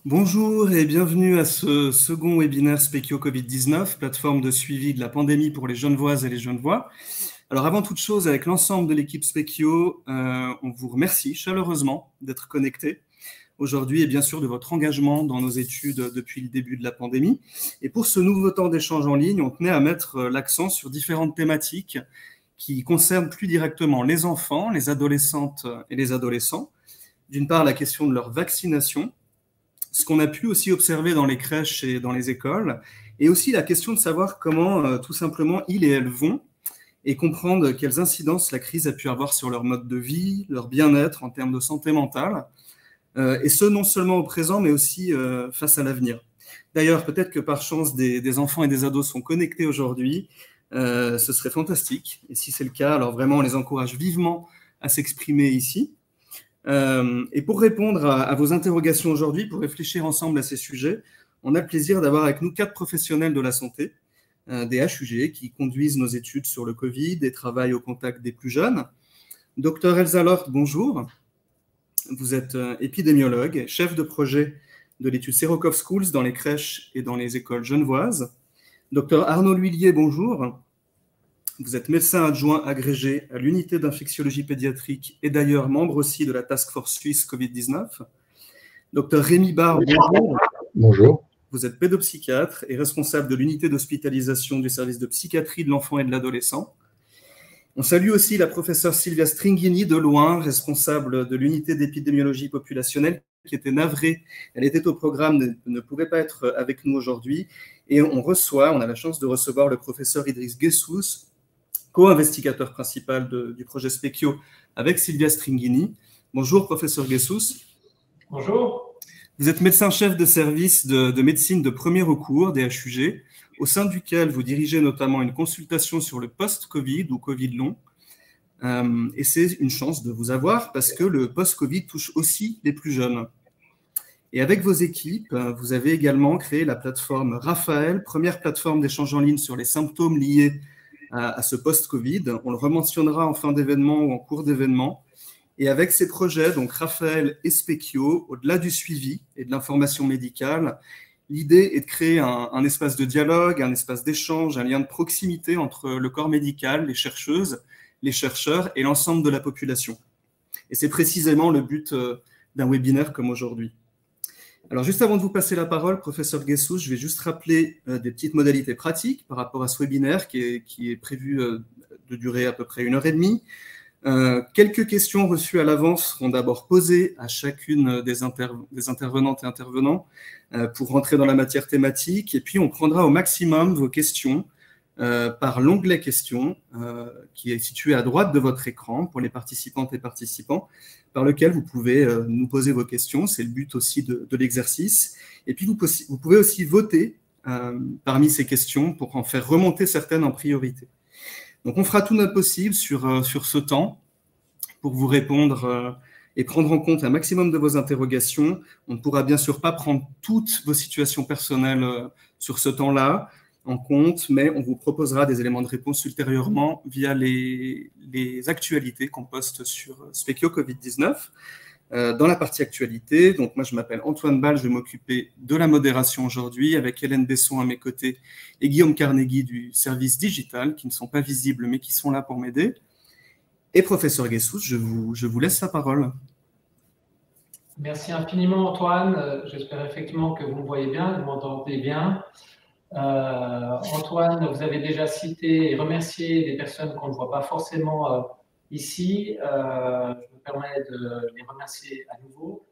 Bonjour et bienvenue à ce second webinaire Spékio Covid-19, plateforme de suivi de la pandémie pour les Genevoises et les Genevois. Alors avant toute chose, avec l'ensemble de l'équipe Spékio, on vous remercie chaleureusement d'être connectés aujourd'hui et bien sûr de votre engagement dans nos études depuis le début de la pandémie. Et pour ce nouveau temps d'échange en ligne, on tenait à mettre l'accent sur différentes thématiques qui concernent plus directement les enfants, les adolescentes et les adolescents. D'une part, la question de leur vaccination, ce qu'on a pu aussi observer dans les crèches et dans les écoles, et aussi la question de savoir comment tout simplement ils et elles vont, et comprendre quelles incidences la crise a pu avoir sur leur mode de vie, leur bien-être en termes de santé mentale, et ce non seulement au présent, mais aussi face à l'avenir. D'ailleurs, peut-être que par chance, des enfants et des ados sont connectés aujourd'hui, ce serait fantastique, et si c'est le cas, alors vraiment on les encourage vivement à s'exprimer ici. Et pour répondre à vos interrogations aujourd'hui, pour réfléchir ensemble à ces sujets, on a le plaisir d'avoir avec nous 4 professionnels de la santé, des HUG, qui conduisent nos études sur le Covid et travaillent au contact des plus jeunes. Docteur Elsa Lort, bonjour. Vous êtes épidémiologue, chef de projet de l'étude Serokov Schools dans les crèches et dans les écoles genevoises. Docteur Arnaud L'Huillier, bonjour. Vous êtes médecin adjoint agrégé à l'unité d'infectiologie pédiatrique et d'ailleurs membre aussi de la Task Force Suisse Covid-19. Docteur Rémi Barre, bonjour. Bonjour. Vous êtes pédopsychiatre et responsable de l'unité d'hospitalisation du service de psychiatrie de l'enfant et de l'adolescent. On salue aussi la professeure Silvia Stringini de Loin, responsable de l'unité d'épidémiologie populationnelle, qui était navrée. Elle était au programme, ne pouvait pas être avec nous aujourd'hui. Et on a la chance de recevoir le professeur Idriss Guessous, co-investigateur principal du projet Spékio avec Silvia Stringini. Bonjour, professeur Guessous. Bonjour. Vous êtes médecin-chef de service de médecine de premier recours, des HUG, au sein duquel vous dirigez notamment une consultation sur le post-Covid ou Covid long. Et c'est une chance de vous avoir parce que le post-Covid touche aussi les plus jeunes. Et avec vos équipes, vous avez également créé la plateforme Raphaël, première plateforme d'échange en ligne sur les symptômes liés à ce post-Covid. On le rementionnera en fin d'événement ou en cours d'événement. Et avec ces projets, donc Raphaël et Spékio, au-delà du suivi et de l'information médicale, l'idée est de créer un espace de dialogue, un espace d'échange, un lien de proximité entre le corps médical, les chercheuses, les chercheurs et l'ensemble de la population. Et c'est précisément le but d'un webinaire comme aujourd'hui. Alors, juste avant de vous passer la parole, professeur Guessous, je vais juste rappeler des petites modalités pratiques par rapport à ce webinaire qui est prévu de durer à peu près 1h30. Quelques questions reçues à l'avance seront d'abord posées à chacune des intervenantes et intervenants pour rentrer dans la matière thématique. Et puis, on prendra au maximum vos questions par l'onglet questions qui est situé à droite de votre écran pour les participantes et participants, par lequel vous pouvez nous poser vos questions. C'est le but aussi de l'exercice. Et puis, vous pouvez aussi voter parmi ces questions pour en faire remonter certaines en priorité. Donc, on fera tout notre possible sur ce temps pour vous répondre et prendre en compte un maximum de vos interrogations. On ne pourra bien sûr pas prendre toutes vos situations personnelles sur ce temps-là en compte, mais on vous proposera des éléments de réponse ultérieurement via les actualités qu'on poste sur Spékio Covid-19. Dans la partie actualité, donc moi je m'appelle Antoine Ball, je vais m'occuper de la modération aujourd'hui avec Hélène Besson à mes côtés et Guillaume Carnegie du service digital qui ne sont pas visibles mais qui sont là pour m'aider. Et professeur Guessous, je vous laisse la parole. Merci infiniment Antoine, j'espère effectivement que vous me voyez bien, vous m'entendez bien. Antoine, vous avez déjà cité et remercié des personnes qu'on ne voit pas forcément ici. Je me permets de les remercier à nouveau.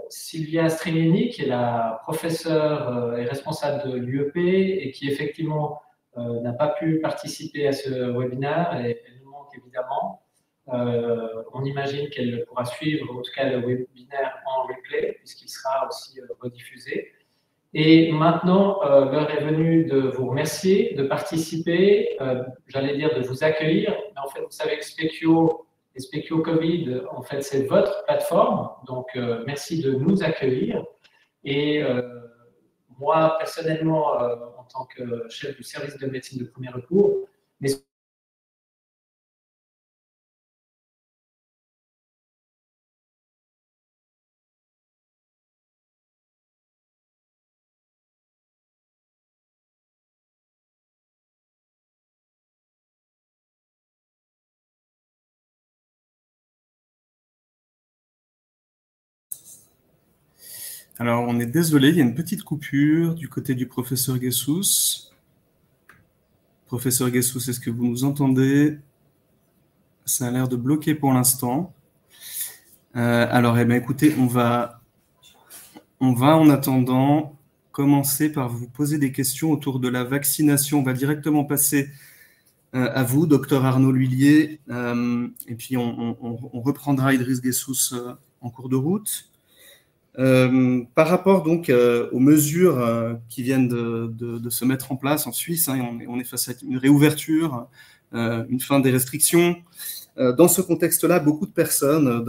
Silvia Stringini, qui est la professeure et responsable de l'UEP et qui effectivement n'a pas pu participer à ce webinaire et elle nous manque évidemment. On imagine qu'elle pourra suivre en tout cas le webinaire en replay puisqu'il sera aussi rediffusé. Et maintenant, l'heure est venue de vous remercier, de participer, j'allais dire de vous accueillir. Mais en fait, vous savez que Spékio et Spékio Covid, en fait, c'est votre plateforme. Donc, merci de nous accueillir. Et moi, personnellement, en tant que chef du service de médecine de premier recours, mais Alors, on est désolé, il y a une petite coupure du côté du professeur Guessous. Professeur Guessous, est-ce que vous nous entendez? Ça a l'air de bloquer pour l'instant. Alors, eh bien, écoutez, on va en attendant commencer par vous poser des questions autour de la vaccination. On va directement passer à vous, docteur Arnaud Lhuillier, et puis on reprendra Idriss Guessous en cours de route. Par rapport donc aux mesures qui viennent de se mettre en place en Suisse, hein, on est face à une réouverture, une fin des restrictions. Dans ce contexte-là, beaucoup de personnes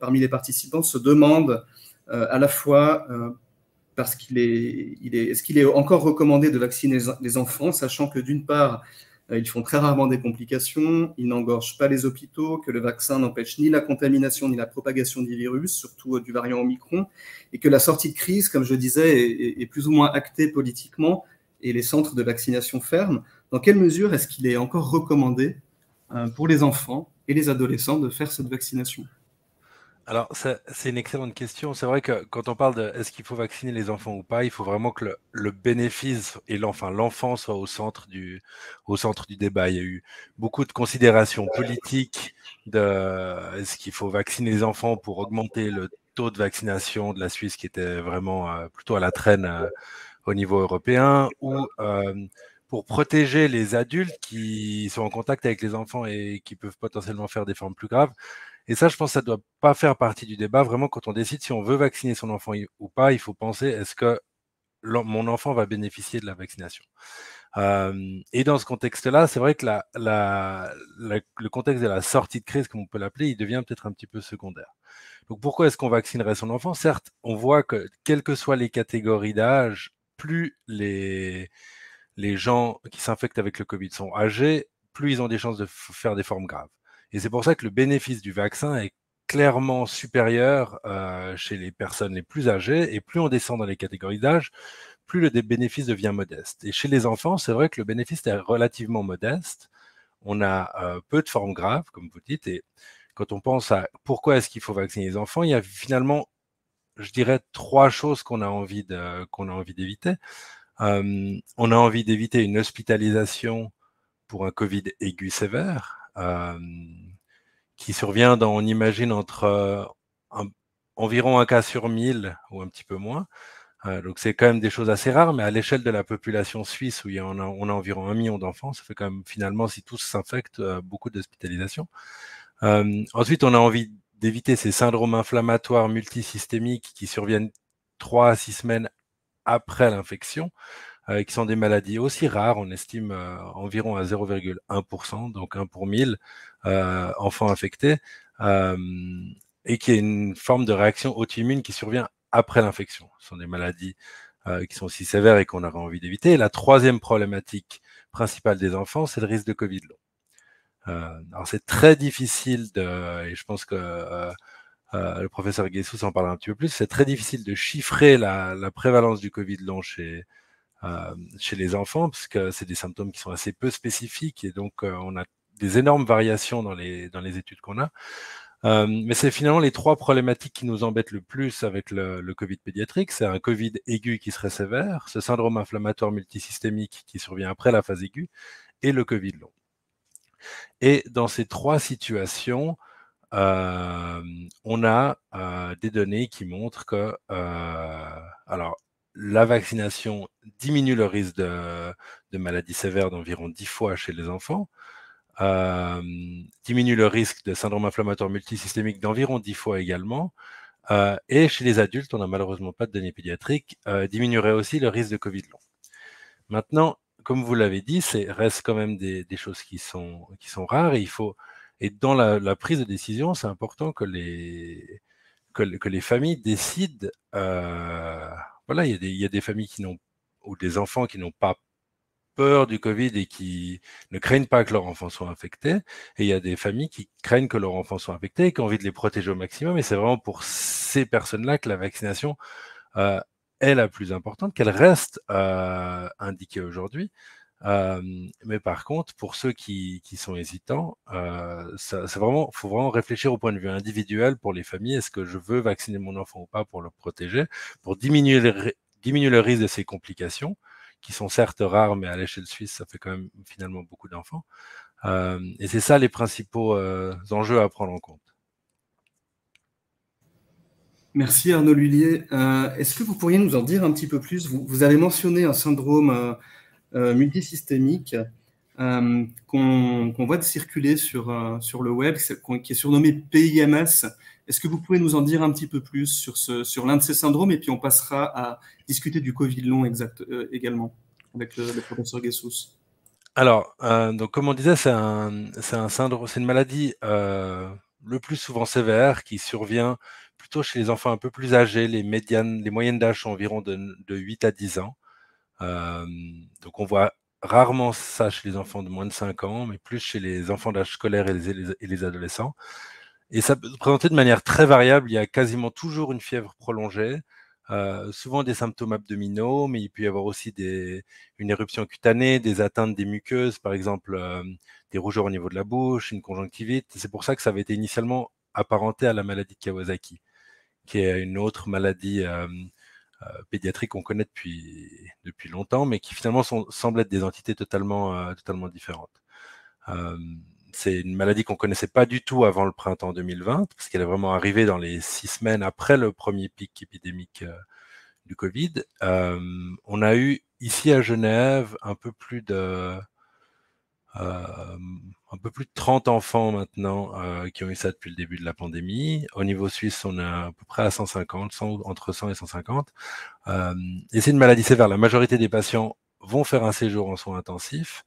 parmi les participants se demandent à la fois parce est-ce qu'il est encore recommandé de vacciner les enfants, sachant que d'une part, ils font très rarement des complications, ils n'engorgent pas les hôpitaux, que le vaccin n'empêche ni la contamination ni la propagation du virus, surtout du variant Omicron, et que la sortie de crise, comme je disais, est plus ou moins actée politiquement et les centres de vaccination ferment. Dans quelle mesure est-ce qu'il est encore recommandé pour les enfants et les adolescents de faire cette vaccination? Alors, c'est une excellente question. C'est vrai que quand on parle de est-ce qu'il faut vacciner les enfants ou pas, il faut vraiment que le bénéfice et l'enfant soit au centre du débat. Il y a eu beaucoup de considérations politiques de est-ce qu'il faut vacciner les enfants pour augmenter le taux de vaccination de la Suisse qui était vraiment plutôt à la traîne au niveau européen, ou pour protéger les adultes qui sont en contact avec les enfants et qui peuvent potentiellement faire des formes plus graves. Et ça, je pense que ça ne doit pas faire partie du débat. Vraiment, quand on décide si on veut vacciner son enfant ou pas, il faut penser, est-ce que mon enfant va bénéficier de la vaccination? Et dans ce contexte-là, c'est vrai que le contexte de la sortie de crise, comme on peut l'appeler, il devient peut-être un petit peu secondaire. Donc pourquoi est-ce qu'on vaccinerait son enfant? Certes, on voit que quelles que soient les catégories d'âge, plus les gens qui s'infectent avec le Covid sont âgés, plus ils ont des chances de faire des formes graves. Et c'est pour ça que le bénéfice du vaccin est clairement supérieur chez les personnes les plus âgées, et plus on descend dans les catégories d'âge, plus le bénéfice devient modeste. Et chez les enfants, c'est vrai que le bénéfice est relativement modeste. On a peu de formes graves, comme vous dites, et quand on pense à pourquoi est-ce qu'il faut vacciner les enfants, il y a finalement, je dirais, 3 choses qu'on a envie d'éviter. On a envie d'éviter une hospitalisation pour un Covid aigu sévère, qui survient dans, on imagine, entre environ 1 cas sur 1000 ou un petit peu moins. Donc c'est quand même des choses assez rares, mais à l'échelle de la population suisse, où on a environ 1 million d'enfants, ça fait quand même, finalement, si tous s'infectent, beaucoup d'hospitalisations. Ensuite, on a envie d'éviter ces syndromes inflammatoires multisystémiques qui surviennent 3 à 6 semaines après l'infection, qui sont des maladies aussi rares, on estime environ à 0,1%, donc 1 pour 1000 enfants infectés, et qui est une forme de réaction auto-immune qui survient après l'infection. Ce sont des maladies qui sont aussi sévères et qu'on aurait envie d'éviter. Et la troisième problématique principale des enfants, c'est le risque de Covid long. Alors c'est très difficile et je pense que le professeur Guessous en parlera un petit peu plus, c'est très difficile de chiffrer la prévalence du Covid long chez les enfants, parce que c'est des symptômes qui sont assez peu spécifiques, et donc on a des énormes variations dans les études qu'on a. Mais c'est finalement les 3 problématiques qui nous embêtent le plus avec le Covid pédiatrique. C'est un Covid aigu qui serait sévère, ce syndrome inflammatoire multisystémique qui survient après la phase aiguë, et le Covid long. Et dans ces 3 situations, on a des données qui montrent que alors, la vaccination diminue le risque de maladies sévères d'environ 10 fois chez les enfants, diminue le risque de syndrome inflammatoire multisystémique d'environ 10 fois également, et chez les adultes, on n'a malheureusement pas de données pédiatriques, diminuerait aussi le risque de Covid long. Maintenant, comme vous l'avez dit, reste quand même des choses qui sont rares, et dans la prise de décision, c'est important que les familles décident. Voilà, il y a des familles ou des enfants qui n'ont pas peur du Covid et qui ne craignent pas que leur enfant soit infecté, et il y a des familles qui craignent que leur enfant soit infecté et qui ont envie de les protéger au maximum, et c'est vraiment pour ces personnes-là que la vaccination est la plus importante, qu'elle reste indiquée aujourd'hui. Mais par contre, pour ceux qui sont hésitants, faut vraiment réfléchir au point de vue individuel pour les familles. Est-ce que je veux vacciner mon enfant ou pas pour le protéger, pour diminuer le risque de ces complications, qui sont certes rares, mais à l'échelle suisse, ça fait quand même finalement beaucoup d'enfants. Et c'est ça les principaux enjeux à prendre en compte. Merci Arnaud Lhuillier. Est-ce que vous pourriez nous en dire un petit peu plus? Vous avez mentionné un syndrome multisystémique qu'on voit circuler sur le web, qui est surnommé PIMS. Est-ce que vous pouvez nous en dire un petit peu plus sur l'un de ces syndromes, et puis on passera à discuter du Covid long également avec le professeur Guessous. Alors, donc comme on disait, c'est un syndrome, c'est une maladie le plus souvent sévère qui survient plutôt chez les enfants un peu plus âgés. Les moyennes d'âge sont environ de 8 à 10 ans. Donc on voit rarement ça chez les enfants de moins de 5 ans, mais plus chez les enfants d'âge scolaire et les adolescents. Et ça peut se présenter de manière très variable. Il y a quasiment toujours une fièvre prolongée, souvent des symptômes abdominaux, mais il peut y avoir aussi une éruption cutanée, des atteintes des muqueuses, par exemple des rougeurs au niveau de la bouche, une conjonctivite. C'est pour ça que ça avait été initialement apparenté à la maladie de Kawasaki, qui est une autre maladie pédiatrique qu'on connaît depuis longtemps, mais qui finalement semblent être des entités totalement différentes. C'est une maladie qu'on ne connaissait pas du tout avant le printemps 2020, parce qu'elle est vraiment arrivée dans les 6 semaines après le premier pic épidémique du Covid. On a eu ici à Genève un peu plus de 30 enfants maintenant qui ont eu ça depuis le début de la pandémie. Au niveau suisse, on est à peu près à 150, entre 100 et 150. Et c'est une maladie sévère. La majorité des patients vont faire un séjour en soins intensifs,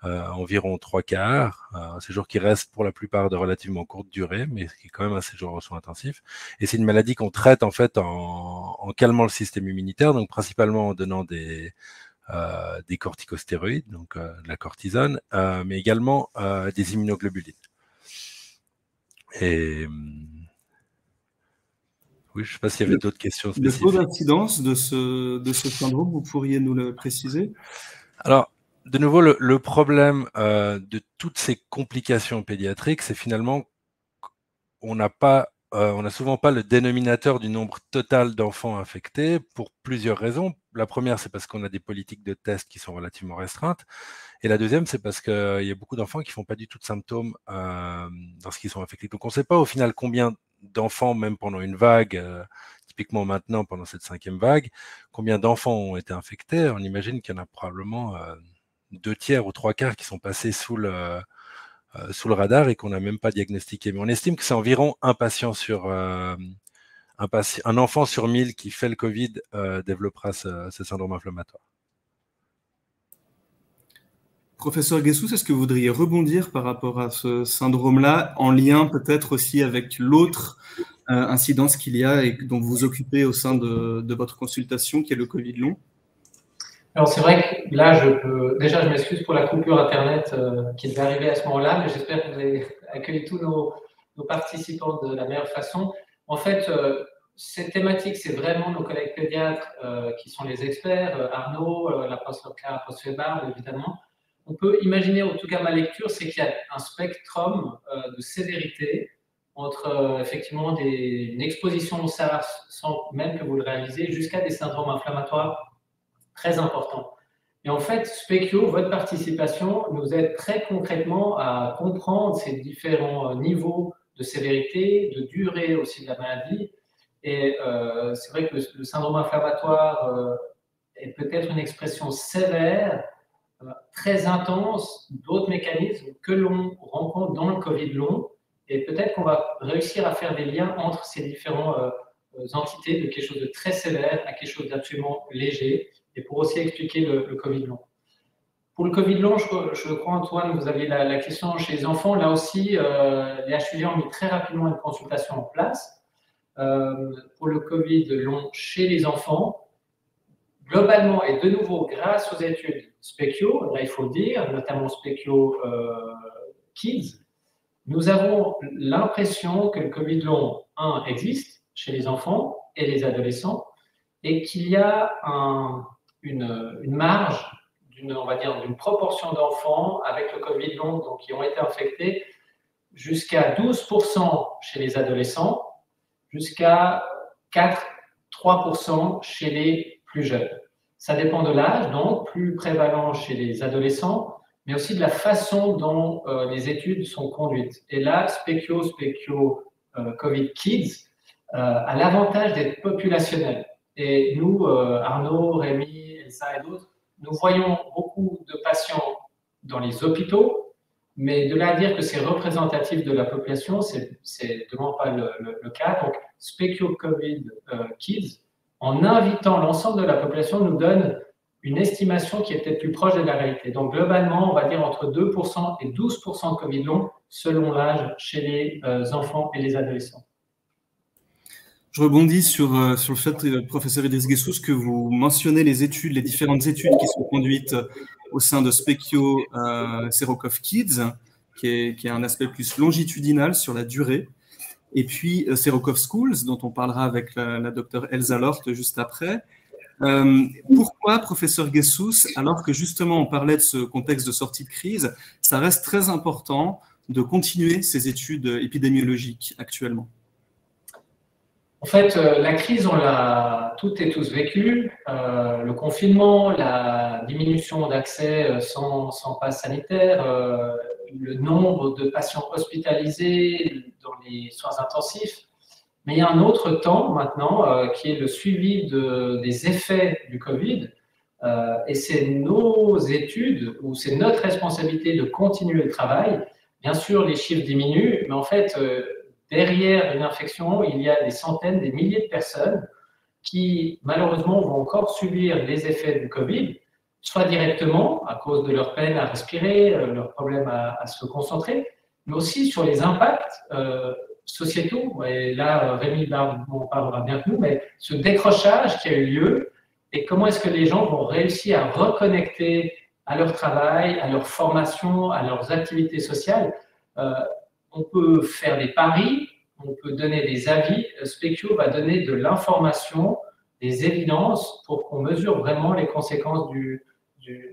environ 3/4, un séjour qui reste pour la plupart de relativement courte durée, mais qui est quand même un séjour en soins intensifs. Et c'est une maladie qu'on traite en fait en calmant le système immunitaire, donc principalement en donnant des corticostéroïdes, donc de la cortisone, mais également des immunoglobulines. Et oui, je ne sais pas s'il y avait d'autres questions spécifiques. Le taux d'incidence de ce syndrome, vous pourriez nous le préciser? Alors, de nouveau, le problème de toutes ces complications pédiatriques, c'est finalement qu'on n'a souvent pas le dénominateur du nombre total d'enfants infectés pour plusieurs raisons. La première, c'est parce qu'on a des politiques de tests qui sont relativement restreintes. Et la deuxième, c'est parce qu'il y a beaucoup d'enfants qui ne font pas du tout de symptômes lorsqu'ils sont infectés. Donc, on ne sait pas au final combien d'enfants, même pendant une vague, typiquement maintenant, pendant cette 5e vague, combien d'enfants ont été infectés. On imagine qu'il y en a probablement 2/3 ou 3/4 qui sont passés sous le radar et qu'on n'a même pas diagnostiqué. Mais on estime que c'est environ un enfant sur 1000 qui fait le Covid développera ce syndrome inflammatoire. Professeur Guessous, est-ce que vous voudriez rebondir par rapport à ce syndrome-là, en lien peut-être aussi avec l'autre incidence qu'il y a et dont vous vous occupez au sein de votre consultation, qui est le Covid long? Alors c'est vrai que là, déjà je m'excuse pour la coupure Internet qui devait arriver à ce moment-là, mais j'espère que vous avez accueilli tous nos participants de la meilleure façon. En fait, cette thématique, c'est vraiment nos collègues pédiatres qui sont les experts, Arnaud, la professeure Clara Post-Weber, évidemment. On peut imaginer, en tout cas ma lecture, c'est qu'il y a un spectrum de sévérité entre effectivement une exposition au SARS sans même que vous le réalisez, jusqu'à des syndromes inflammatoires très importants. Et en fait, Specchio, votre participation nous aide très concrètement à comprendre ces différents niveaux de sévérité, de durée aussi de la maladie. Et c'est vrai que le syndrome inflammatoire est peut-être une expression sévère, très intense, d'autres mécanismes que l'on rencontre dans le Covid long. Et peut-être qu'on va réussir à faire des liens entre ces différentes entités, de quelque chose de très sévère à quelque chose d'absolument léger, et pour aussi expliquer le Covid long. Pour le Covid long, je crois, Antoine, vous aviez la question chez les enfants. Là aussi, les HUG ont mis très rapidement une consultation en place pour le Covid long chez les enfants. Globalement, et de nouveau, grâce aux études Specchio, là il faut le dire, notamment Specchio Kids, nous avons l'impression que le Covid long 1 existe chez les enfants et les adolescents, et qu'il y a une marge on va dire, d'une proportion d'enfants avec le Covid long, donc qui ont été infectés, jusqu'à 12% chez les adolescents, jusqu'à 3% chez les plus jeunes. Ça dépend de l'âge, donc plus prévalent chez les adolescents, mais aussi de la façon dont les études sont conduites. Et là, Specchio Covid Kids a l'avantage d'être populationnel. Et nous, Arnaud, Rémi, Elsa et d'autres, nous voyons beaucoup de patients dans les hôpitaux, mais de là à dire que c'est représentatif de la population, c'est vraiment pas le cas. Donc, Specchio Covid Kids, en invitant l'ensemble de la population, nous donne une estimation qui est peut-être plus proche de la réalité. Donc, globalement, on va dire entre 2% et 12% de Covid long, selon l'âge, chez les enfants et les adolescents. Je rebondis sur le fait, professeur Idriss Guessous, que vous mentionnez les différentes études qui sont conduites au sein de Specchio Serokov Kids, qui est un aspect plus longitudinal sur la durée. Et puis Serokov Schools, dont on parlera avec la docteure Elsa Lort juste après. Pourquoi, professeur Guessous, alors que justement on parlait de ce contexte de sortie de crise, ça reste très important de continuer ces études épidémiologiques actuellement? En fait, la crise, on l'a toutes et tous vécue. Le confinement, la diminution d'accès sans passe sanitaire, le nombre de patients hospitalisés dans les soins intensifs. Mais il y a un autre temps maintenant qui est le suivi des effets du Covid. Et c'est nos études, ou c'est notre responsabilité de continuer le travail. Bien sûr, les chiffres diminuent, mais en fait, derrière une infection, il y a des centaines, des milliers de personnes qui, malheureusement, vont encore subir les effets du Covid, soit directement, à cause de leur peine à respirer, leur problème à se concentrer, mais aussi sur les impacts sociétaux. Et là, Rémi Barbe en parlera bien que nous, mais ce décrochage qui a eu lieu, et comment est-ce que les gens vont réussir à reconnecter à leur travail, à leur formation, à leurs activités sociales. On peut faire des paris, on peut donner des avis. Specchio va donner de l'information, des évidences pour qu'on mesure vraiment les conséquences de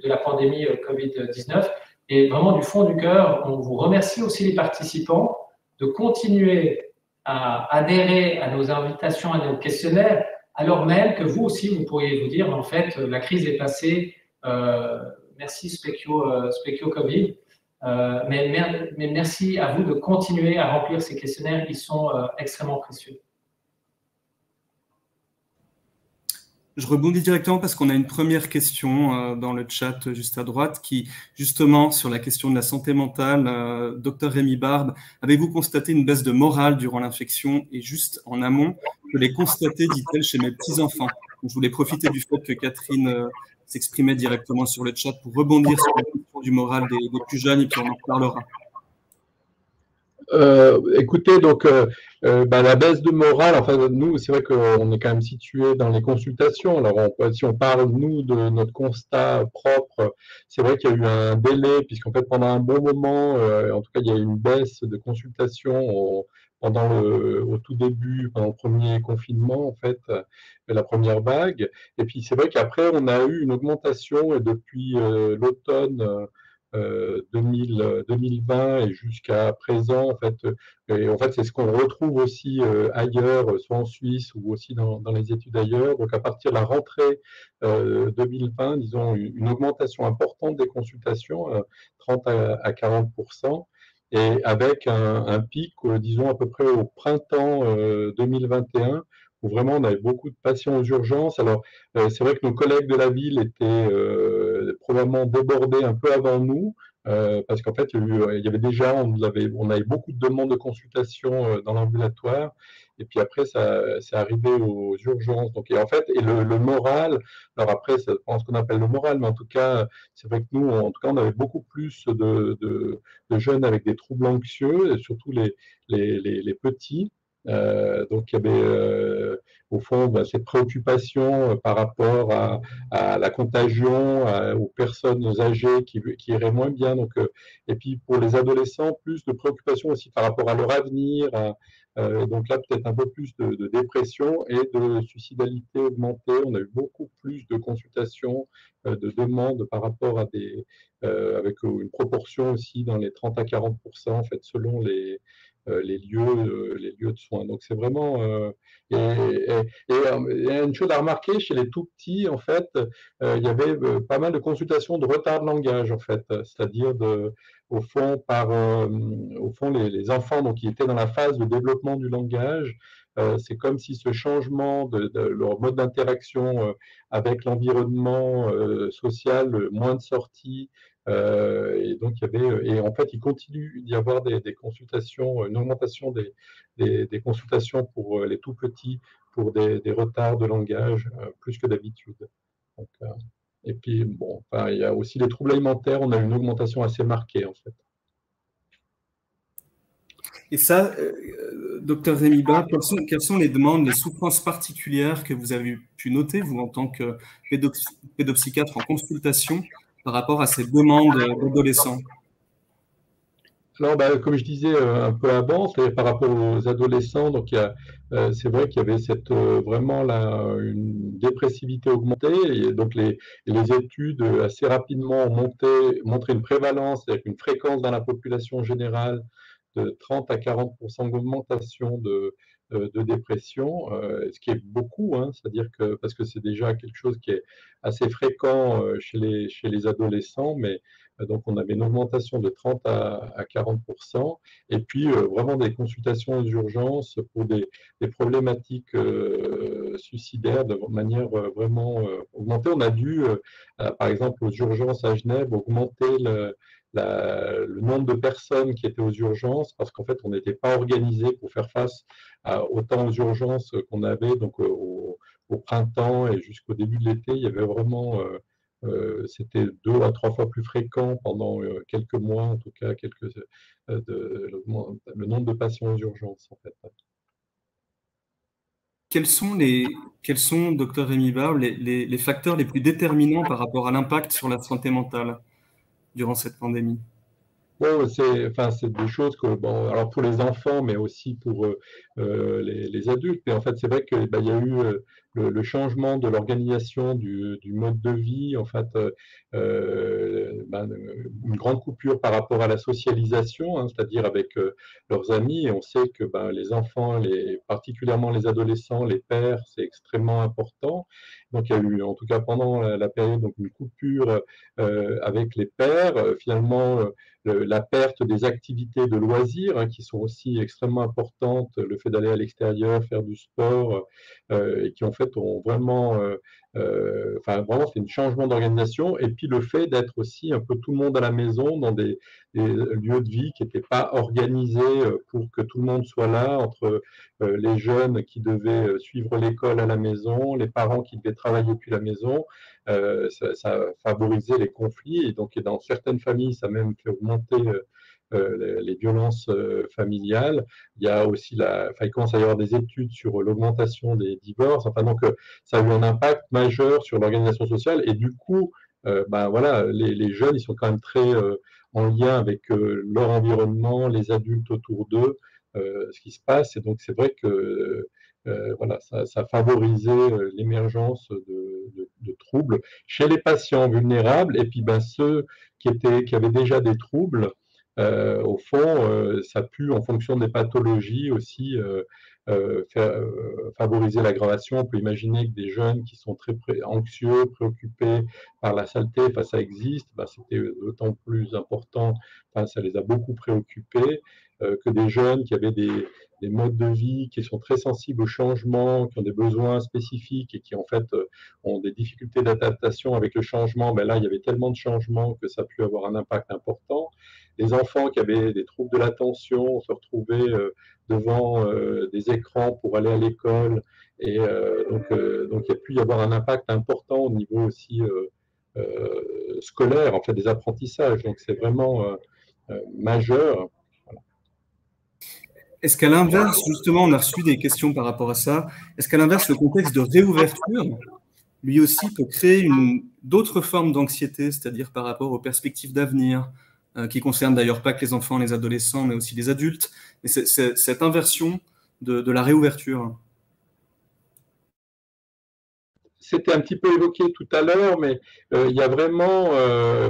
la pandémie Covid-19. Et vraiment, du fond du cœur, on vous remercie aussi les participants de continuer à adhérer à nos invitations, à nos questionnaires, alors même que vous aussi, vous pourriez vous dire, en fait, la crise est passée, merci Specchio Covid. Mais merci à vous de continuer à remplir ces questionnaires, ils sont extrêmement précieux. Je rebondis directement parce qu'on a une première question dans le chat juste à droite qui, justement, sur la question de la santé mentale, Dr Rémi Barbe, avez-vous constaté une baisse de morale durant l'infection? Et juste en amont, je l'ai constaté, dit-elle, chez mes petits-enfants. Je voulais profiter du fait que Catherine s'exprimait directement sur le chat pour rebondir sur la question du moral des plus jeunes et puis on en parlera. Écoutez, donc la baisse de morale, enfin nous, c'est vrai qu'on est quand même situé dans les consultations. Alors si on parle nous de notre constat propre, c'est vrai qu'il y a eu un délai puisqu'en fait pendant un bon moment, en tout cas il y a eu une baisse de consultations au tout début, pendant le premier confinement en fait, la première vague. Et puis c'est vrai qu'après on a eu une augmentation et depuis l'automne 2020 et jusqu'à présent, en fait, c'est ce qu'on retrouve aussi ailleurs, soit en Suisse ou aussi dans les études ailleurs. Donc, à partir de la rentrée 2020, disons, une augmentation importante des consultations, 30 à 40%, et avec un pic, disons, à peu près au printemps 2021, où vraiment on avait beaucoup de patients aux urgences. Alors, c'est vrai que nos collègues de la ville étaient probablement débordés un peu avant nous, parce qu'en fait, il y avait déjà, on avait beaucoup de demandes de consultation dans l'ambulatoire, et puis après, c'est arrivé aux urgences. Donc, et en fait, le moral, alors après, ça dépend ce qu'on appelle le moral, mais en tout cas, c'est vrai que nous, en tout cas, on avait beaucoup plus de jeunes avec des troubles anxieux, et surtout les petits. Donc, il y avait au fond cette préoccupation par rapport à la contagion, aux personnes âgées qui iraient moins bien. Donc, et puis pour les adolescents, plus de préoccupation aussi par rapport à leur avenir, Donc là, peut-être un peu plus de dépression et de suicidalité augmentée. On a eu beaucoup plus de consultations, de demandes par rapport à avec une proportion aussi dans les 30 à 40%, en fait, selon les lieux de soins. Donc c'est vraiment une chose à remarquer chez les tout petits, en fait, il y avait pas mal de consultations de retard de langage, en fait, c'est-à-dire au fond les enfants donc qui étaient dans la phase de développement du langage. C'est comme si ce changement de leur mode d'interaction avec l'environnement social, moins de sorties, et donc, et en fait, il continue d'y avoir des consultations, une augmentation des consultations pour les tout petits, pour des retards de langage, plus que d'habitude. Et puis, bon, enfin, il y a aussi les troubles alimentaires, on a une augmentation assez marquée, en fait. Et ça, docteur Rémy Bas, quelles sont les demandes, les souffrances particulières que vous avez pu noter, vous, en tant que pédopsychiatre en consultation, par rapport à ces demandes d'adolescents? Alors, comme je disais un peu avant, par rapport aux adolescents, donc c'est vrai qu'il y avait vraiment une dépressivité augmentée, et donc les études assez rapidement ont montré une prévalence avec une fréquence dans la population générale de 30 à 40% d'augmentation de dépression, ce qui est beaucoup, hein, c'est-à-dire que parce que c'est déjà quelque chose qui est assez fréquent chez les adolescents, mais donc on avait une augmentation de 30 à 40%, et puis vraiment des consultations aux urgences pour des problématiques suicidaires de manière vraiment augmentée. On a dû, par exemple aux urgences à Genève, augmenter le nombre de personnes qui étaient aux urgences, parce qu'en fait, on n'était pas organisé pour faire face à autant aux urgences qu'on avait. Donc, au printemps et jusqu'au début de l'été, il y avait vraiment, c'était 2 à 3 fois plus fréquent pendant quelques mois, en tout cas, le nombre de patients aux urgences, en fait. Quels sont, docteur Rémy Bas, les facteurs les plus déterminants par rapport à l'impact sur la santé mentale durant cette pandémie? Bon, c'est des choses que, bon, alors pour les enfants, mais aussi pour les adultes. Mais en fait, c'est vrai qu'il y a eu le changement de l'organisation du mode de vie, en fait, une grande coupure par rapport à la socialisation, hein, c'est-à-dire avec leurs amis. Et on sait que les enfants, particulièrement les adolescents, les pères, c'est extrêmement important. Donc, il y a eu, en tout cas pendant la période, donc une coupure avec les pères. Finalement, la perte des activités de loisirs, hein, qui sont aussi extrêmement importantes, le fait d'aller à l'extérieur, faire du sport, et qui en fait ont vraiment, vraiment c'est un changement d'organisation, et puis le fait d'être aussi un peu tout le monde à la maison dans des lieux de vie qui n'étaient pas organisés pour que tout le monde soit là, entre les jeunes qui devaient suivre l'école à la maison, les parents qui devaient travailler depuis la maison. Ça favorisait les conflits, et donc dans certaines familles, ça a même fait augmenter les violences familiales. Il y a aussi il commence à y avoir des études sur l'augmentation des divorces. Enfin, donc, ça a eu un impact majeur sur l'organisation sociale, et du coup, voilà, les jeunes, ils sont quand même très en lien avec leur environnement, les adultes autour d'eux, ce qui se passe. Et donc, c'est vrai que voilà, ça a favorisé l'émergence de troubles chez les patients vulnérables, et puis ceux qui avaient déjà des troubles, au fond, ça a pu, en fonction des pathologies aussi, favoriser l'aggravation. On peut imaginer que des jeunes qui sont très anxieux, préoccupés par la saleté, ça existe, c'était d'autant plus important, ça les a beaucoup préoccupés, que des jeunes qui avaient des modes de vie qui sont très sensibles au changement, qui ont des besoins spécifiques et qui en fait ont des difficultés d'adaptation avec le changement. Là, il y avait tellement de changements que ça a pu avoir un impact important. Les enfants qui avaient des troubles de l'attention se retrouvaient devant des écrans pour aller à l'école, et donc il y a pu y avoir un impact important au niveau aussi scolaire, en fait, des apprentissages. Donc c'est vraiment majeur. Est-ce qu'à l'inverse, justement, on a reçu des questions par rapport à ça, est-ce qu'à l'inverse, le contexte de réouverture, lui aussi, peut créer d'autres formes d'anxiété, c'est-à-dire par rapport aux perspectives d'avenir, qui concernent d'ailleurs pas que les enfants, les adolescents, mais aussi les adultes? Et cette inversion de la réouverture? C'était un petit peu évoqué tout à l'heure, mais il y a vraiment,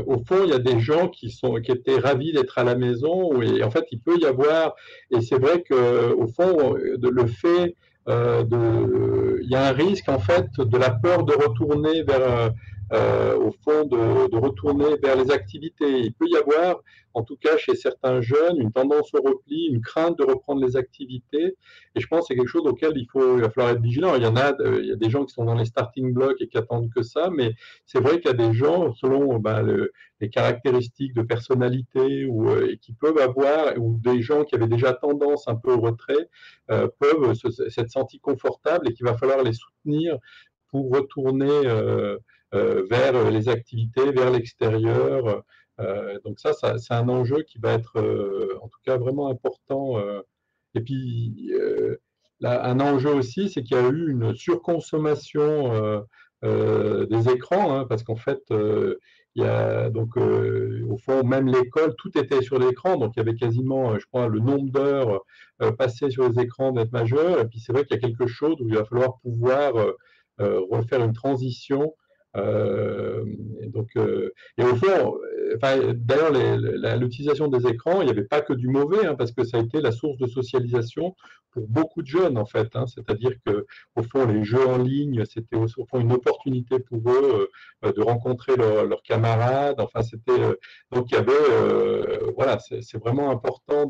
au fond, il y a des gens qui étaient ravis d'être à la maison, et en fait, il peut y avoir, et c'est vrai que au fond, le fait il y a un risque en fait de la peur de retourner vers, au fond, de retourner vers les activités. Il peut y avoir, en tout cas chez certains jeunes, une tendance au repli, une crainte de reprendre les activités. Et je pense que c'est quelque chose auquel il va falloir être vigilant. Il y a des gens qui sont dans les starting blocks et qui attendent que ça, mais c'est vrai qu'il y a des gens, selon les caractéristiques de personnalité et qui peuvent avoir, ou des gens qui avaient déjà tendance un peu au retrait, peuvent s'être sentis confortables, et qu'il va falloir les soutenir pour retourner vers les activités, vers l'extérieur. Donc ça, c'est un enjeu qui va être en tout cas vraiment important. Et puis, un enjeu aussi, c'est qu'il y a eu une surconsommation des écrans, hein, parce qu'en fait, il y a donc au fond, même l'école, tout était sur l'écran, donc il y avait quasiment, je crois, le nombre d'heures passées sur les écrans d'être majeur. Et puis c'est vrai qu'il y a quelque chose où il va falloir pouvoir refaire une transition. Et donc, et au fond, d'ailleurs, l'utilisation des écrans, il n'y avait pas que du mauvais, hein, parce que ça a été la source de socialisation pour beaucoup de jeunes, en fait. Hein. C'est-à-dire que, au fond, les jeux en ligne, c'était au fond une opportunité pour eux de rencontrer leurs camarades. Enfin, c'était donc il y avait, voilà, c'est vraiment important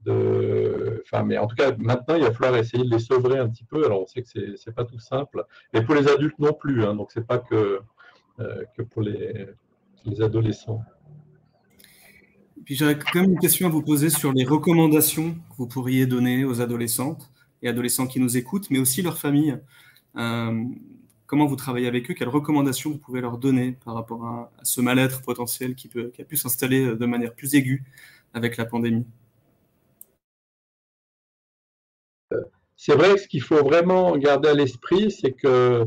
mais en tout cas, maintenant, il va falloir essayer de les sevrer un petit peu. Alors, on sait que c'est pas tout simple, et pour les adultes non plus. Hein, donc, c'est pas que pour les adolescents. Puis j'aurais quand même une question à vous poser sur les recommandations que vous pourriez donner aux adolescentes et adolescents qui nous écoutent, mais aussi leurs familles. Comment vous travaillez avec eux? Quelles recommandations vous pouvez leur donner par rapport à ce mal-être potentiel qui a pu s'installer de manière plus aiguë avec la pandémie? C'est vrai que ce qu'il faut vraiment garder à l'esprit, c'est que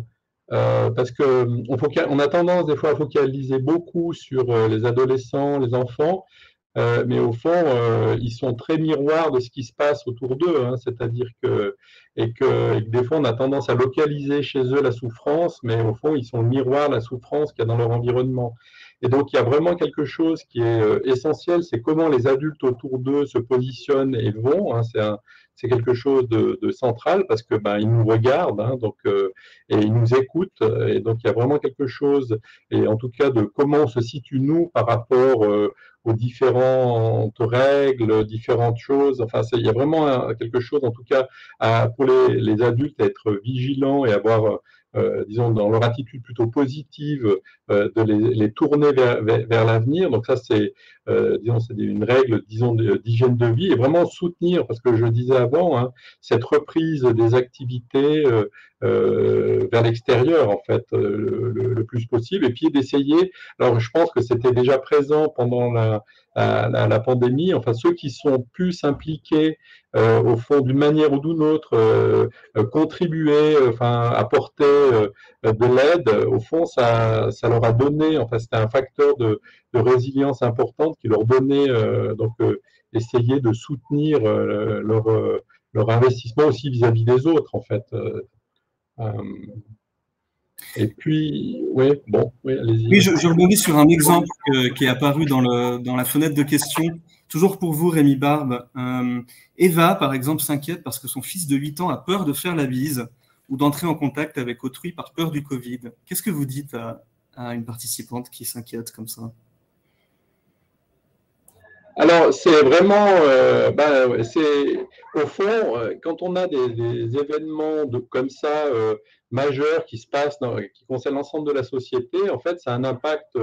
parce qu'on a tendance des fois à focaliser beaucoup sur les adolescents, les enfants, mais au fond, ils sont très miroirs de ce qui se passe autour d'eux. Hein, c'est-à-dire que des fois, on a tendance à localiser chez eux la souffrance, mais au fond, ils sont le miroir de la souffrance qu'il y a dans leur environnement. Et donc, il y a vraiment quelque chose qui est essentiel, c'est comment les adultes autour d'eux se positionnent et vont. Hein, c'est quelque chose de central, parce que ils nous regardent, hein, donc et ils nous écoutent. Et donc, il y a vraiment quelque chose, et en tout cas de comment on se situe nous par rapport aux différentes règles, différentes choses. Enfin, il y a vraiment quelque chose, en tout cas, pour les adultes, à être vigilants et avoir, disons, dans leur attitude plutôt positive, de les tourner vers l'avenir. Donc ça, disons, c'est une règle, disons, d'hygiène de vie, et vraiment soutenir, parce que je disais avant, hein, cette reprise des activités vers l'extérieur, en fait, le plus possible, et puis d'essayer. Alors, je pense que c'était déjà présent pendant la pandémie. Enfin, ceux qui sont plus impliqués, au fond, d'une manière ou d'une autre, contribuer, apporter de l'aide, au fond, ça leur a donné, enfin, c'était un facteur de résilience importante qui leur donnait, essayer de soutenir leur investissement aussi vis-à-vis des autres, en fait. Et puis, oui, bon, oui, allez-y. Oui, je rebondis sur un exemple qui est apparu dans la fenêtre de questions. Toujours pour vous, Rémi Barbe. Eva, par exemple, s'inquiète parce que son fils de 8 ans a peur de faire la bise ou d'entrer en contact avec autrui par peur du Covid. Qu'est-ce que vous dites à une participante qui s'inquiète comme ça? Alors, c'est vraiment, c'est au fond, quand on a des événements comme ça majeurs qui se passent, qui concernent l'ensemble de la société, en fait, ça a un impact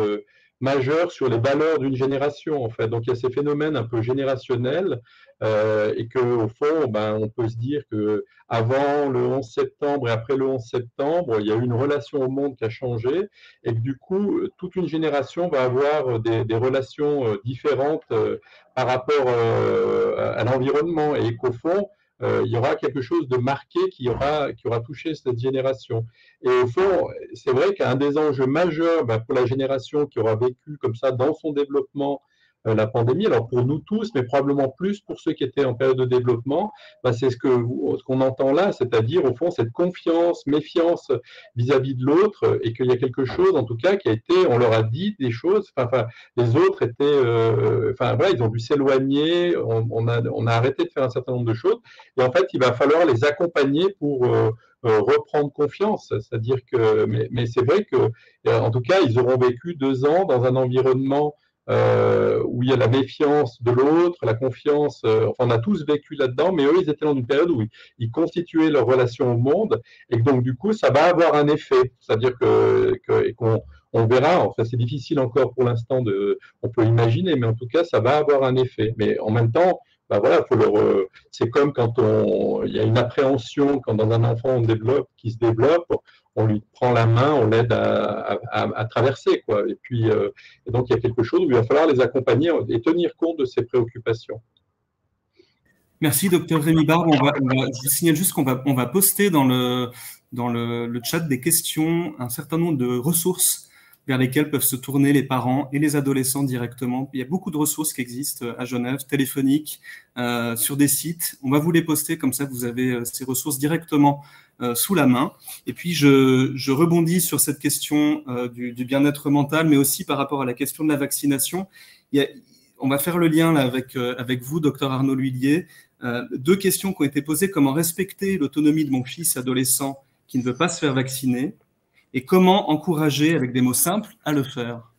majeur sur les valeurs d'une génération, en fait. Donc, il y a ces phénomènes un peu générationnels, et que, au fond, on peut se dire que avant le 11 septembre et après le 11 septembre, il y a eu une relation au monde qui a changé, et que du coup, toute une génération va avoir des relations différentes par rapport à l'environnement, et qu'au fond, il y aura quelque chose de marqué qui aura touché cette génération. Et au fond, c'est vrai qu'un des enjeux majeurs pour la génération qui aura vécu comme ça dans son développement la pandémie. Alors pour nous tous, mais probablement plus pour ceux qui étaient en période de développement, c'est ce qu'on entend là, c'est-à-dire au fond cette confiance, méfiance vis-à-vis de l'autre, et qu'il y a quelque chose en tout cas qui a été, on leur a dit des choses, les autres étaient, voilà, ils ont dû s'éloigner, on a arrêté de faire un certain nombre de choses, et en fait il va falloir les accompagner pour reprendre confiance, c'est-à-dire que, mais c'est vrai que, en tout cas, ils auront vécu 2 ans dans un environnement où il y a la méfiance de l'autre, la confiance, enfin on a tous vécu là-dedans, mais eux, ils étaient dans une période où ils constituaient leur relation au monde, et donc du coup, ça va avoir un effet, c'est-à-dire qu'on verra, enfin c'est difficile encore pour l'instant, on peut imaginer, mais en tout cas, ça va avoir un effet. Mais en même temps, voilà, c'est comme quand il y a une appréhension, quand dans un enfant qui se développe, on lui prend la main, on l'aide à traverser, quoi. Et puis, et donc il y a quelque chose où il va falloir les accompagner et tenir compte de ces préoccupations. Merci, docteur Rémi Barbe. Je vous signale juste qu'on va poster dans le chat des questions un certain nombre de ressources vers lesquelles peuvent se tourner les parents et les adolescents directement. Il y a beaucoup de ressources qui existent à Genève, téléphoniques, sur des sites. On va vous les poster, comme ça vous avez ces ressources directement sous la main. Et puis je rebondis sur cette question du bien-être mental, mais aussi par rapport à la question de la vaccination. On va faire le lien là avec vous, docteur Arnaud L'Huillier. 2 questions qui ont été posées: comment respecter l'autonomie de mon fils adolescent qui ne veut pas se faire vacciner, et comment encourager, avec des mots simples, à le faire?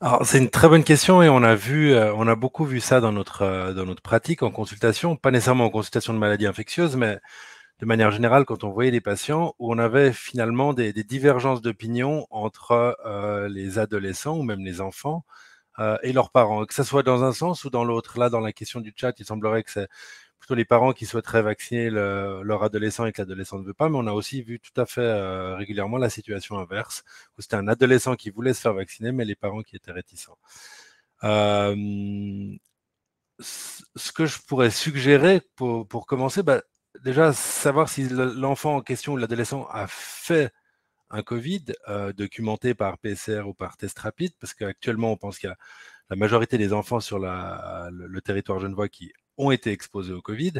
Alors, c'est une très bonne question, et on a beaucoup vu ça dans notre pratique en consultation, pas nécessairement en consultation de maladies infectieuses, mais de manière générale, quand on voyait des patients où on avait finalement des divergences d'opinion entre les adolescents ou même les enfants et leurs parents, que ce soit dans un sens ou dans l'autre. Là, dans la question du chat, il semblerait que c'est plutôt les parents qui souhaiteraient vacciner leur adolescent et que l'adolescent ne veut pas, mais on a aussi vu tout à fait régulièrement la situation inverse, où c'était un adolescent qui voulait se faire vacciner, mais les parents qui étaient réticents. Ce que je pourrais suggérer pour commencer, déjà savoir si l'enfant en question ou l'adolescent a fait un Covid documenté par PCR ou par test rapide, parce qu'actuellement, on pense qu'il y a la majorité des enfants sur le territoire genevois qui ont été exposés au Covid.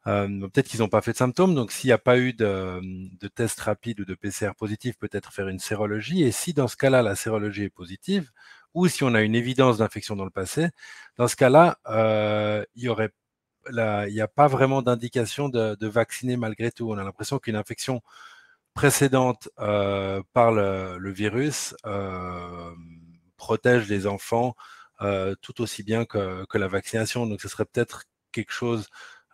Peut-être qu'ils n'ont pas fait de symptômes, donc s'il n'y a pas eu de test rapide ou de PCR positif, peut-être faire une sérologie, et si dans ce cas-là, la sérologie est positive, ou si on a une évidence d'infection dans le passé, dans ce cas-là, il n'y a pas vraiment d'indication de vacciner malgré tout. On a l'impression qu'une infection précédente par le virus protège les enfants tout aussi bien que la vaccination. Donc, ce serait peut-être quelque chose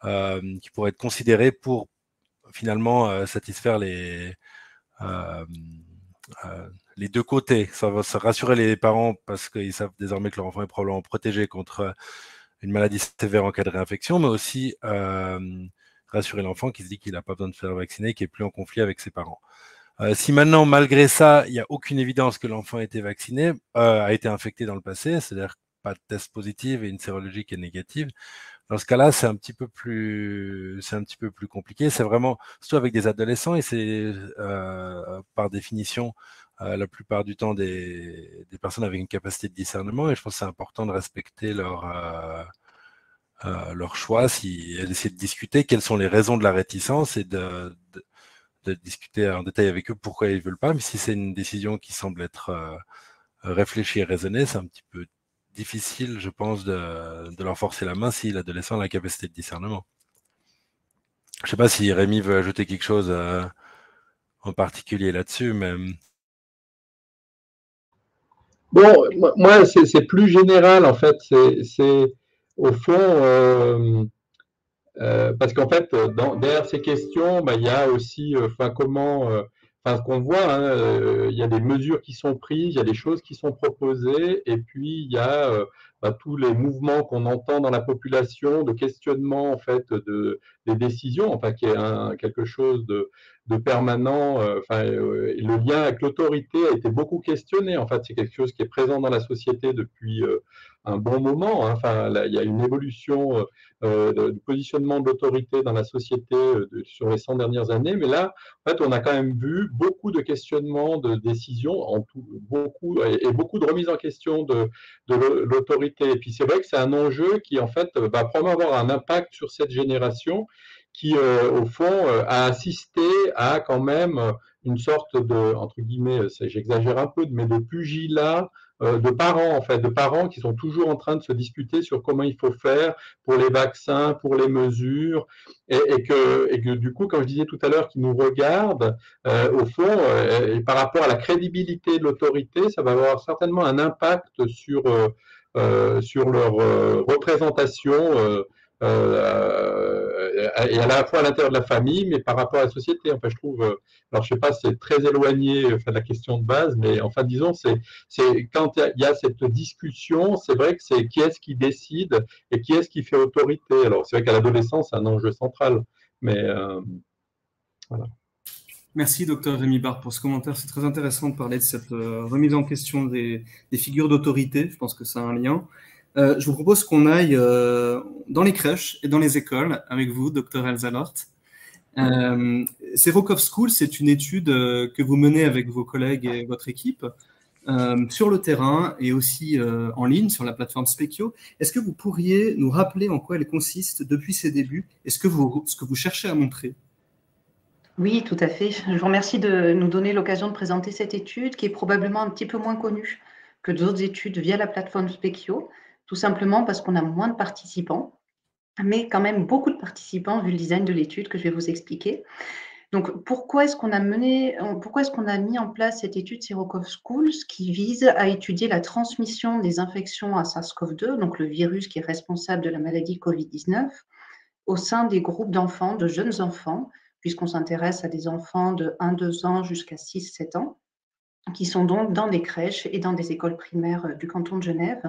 qui pourrait être considéré pour finalement satisfaire les 2 côtés. Ça va rassurer les parents parce qu'ils savent désormais que leur enfant est probablement protégé contre une maladie sévère en cas de réinfection, mais aussi rassurer l'enfant qui se dit qu'il n'a pas besoin de se faire vacciner, qui n'est plus en conflit avec ses parents. Si maintenant, malgré ça, il n'y a aucune évidence que l'enfant a été vacciné, a été infecté dans le passé, c'est-à-dire pas de test positif et une sérologie qui est négative, dans ce cas-là, c'est un petit peu plus compliqué. C'est vraiment, surtout avec des adolescents, et c'est par définition la plupart du temps des personnes avec une capacité de discernement, et je pense que c'est important de respecter leur choix, d'essayer de discuter quelles sont les raisons de la réticence et de discuter en détail avec eux pourquoi ils ne veulent pas. Mais si c'est une décision qui semble être réfléchie et raisonnée, c'est un petit peu difficile, je pense, de leur forcer la main si l'adolescent a la capacité de discernement. Je ne sais pas si Rémi veut ajouter quelque chose en particulier là-dessus, mais... Bon, moi, c'est plus général, en fait. C'est au fond... parce qu'en fait, derrière ces questions, il y a aussi, ce qu'on voit, hein, il y a des mesures qui sont prises, il y a des choses qui sont proposées, et puis il y a tous les mouvements qu'on entend dans la population de questionnement en fait des décisions, enfin qui est quelque chose de permanent. Le lien avec l'autorité a été beaucoup questionné. En fait, c'est quelque chose qui est présent dans la société depuis un bon moment. Hein. Enfin, là, il y a une évolution du positionnement de l'autorité dans la société sur les 100 dernières années. Mais là, en fait, on a quand même vu beaucoup de questionnements de décisions, et beaucoup de remises en question de l'autorité. Et puis, c'est vrai que c'est un enjeu qui, en fait, va probablement avoir un impact sur cette génération qui, au fond, a assisté à quand même une sorte de, entre guillemets, j'exagère un peu, mais de pugilat de parents, en fait, de parents qui sont toujours en train de se disputer sur comment il faut faire pour les vaccins, pour les mesures, et que du coup, comme je disais tout à l'heure, qui nous regardent, au fond, et par rapport à la crédibilité de l'autorité, ça va avoir certainement un impact sur leur représentation et à la fois à l'intérieur de la famille, mais par rapport à la société. Enfin, je trouve, alors je sais pas, c'est très éloigné de la question de base, mais enfin, disons, c'est quand il y a cette discussion, c'est vrai que c'est qui est-ce qui décide et qui est-ce qui fait autorité. Alors, c'est vrai qu'à l'adolescence, c'est un enjeu central, mais voilà. Merci, docteur Rémi Barre, pour ce commentaire. C'est très intéressant de parler de cette remise en question des figures d'autorité. Je pense que ça a un lien. Je vous propose qu'on aille dans les crèches et dans les écoles avec vous, docteur Elsa Lort. Zero Covid School, c'est une étude que vous menez avec vos collègues et votre équipe sur le terrain et aussi en ligne sur la plateforme Specchio. Est-ce que vous pourriez nous rappeler en quoi elle consiste depuis ses débuts et ce que vous cherchez à montrer? Oui, tout à fait. Je vous remercie de nous donner l'occasion de présenter cette étude qui est probablement un petit peu moins connue que d'autres études via la plateforme Specchio, tout simplement parce qu'on a moins de participants, mais quand même beaucoup de participants vu le design de l'étude que je vais vous expliquer. Donc, pourquoi est-ce qu'on a mis en place cette étude Zero Covid Schools qui vise à étudier la transmission des infections à SARS-CoV-2, donc le virus qui est responsable de la maladie Covid-19, au sein des groupes d'enfants, de jeunes enfants, puisqu'on s'intéresse à des enfants de 1-2 ans jusqu'à 6-7 ans, qui sont donc dans des crèches et dans des écoles primaires du canton de Genève.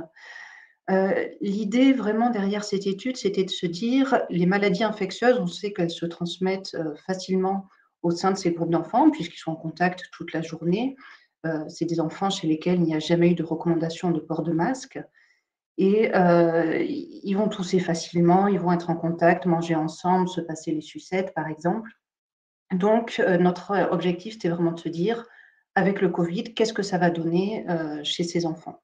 L'idée vraiment derrière cette étude, c'était de se dire, les maladies infectieuses, on sait qu'elles se transmettent facilement au sein de ces groupes d'enfants, puisqu'ils sont en contact toute la journée. C'est des enfants chez lesquels il n'y a jamais eu de recommandation de port de masque. Et ils vont tousser facilement, ils vont être en contact, manger ensemble, se passer les sucettes, par exemple. Donc, notre objectif, c'était vraiment de se dire, avec le Covid, qu'est-ce que ça va donner chez ces enfants?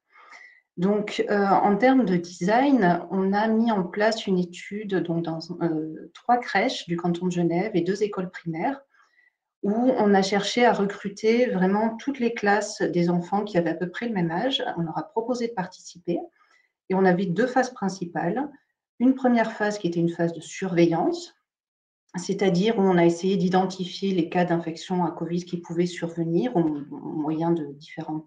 Donc, en termes de design, on a mis en place une étude donc, dans 3 crèches du canton de Genève et 2 écoles primaires, où on a cherché à recruter vraiment toutes les classes des enfants qui avaient à peu près le même âge. On leur a proposé de participer. Et on avait 2 phases principales. Une première phase qui était une phase de surveillance, c'est-à-dire où on a essayé d'identifier les cas d'infection à Covid qui pouvaient survenir au moyen de différents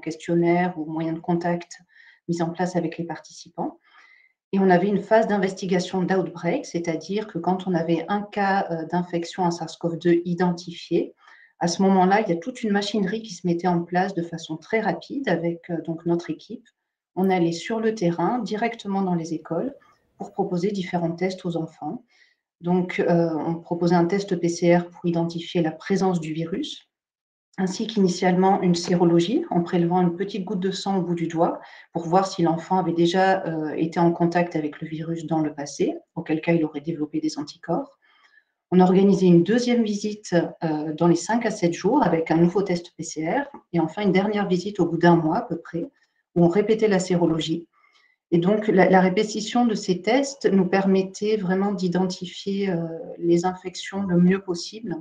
questionnaires ou moyens de contact mis en place avec les participants. Et on avait une phase d'investigation d'outbreak, c'est-à-dire que quand on avait un cas d'infection à SARS-CoV-2 identifié, à ce moment-là, il y a toute une machinerie qui se mettait en place de façon très rapide avec donc notre équipe. On allait sur le terrain, directement dans les écoles, pour proposer différents tests aux enfants. Donc, on proposait un test PCR pour identifier la présence du virus, ainsi qu'initialement une sérologie, en prélevant une petite goutte de sang au bout du doigt, pour voir si l'enfant avait déjà été en contact avec le virus dans le passé, auquel cas il aurait développé des anticorps. On organisait une deuxième visite dans les 5 à 7 jours avec un nouveau test PCR, et enfin une dernière visite au bout d'1 mois à peu près, où on répétait la sérologie. Et donc, la répétition de ces tests nous permettait vraiment d'identifier les infections le mieux possible.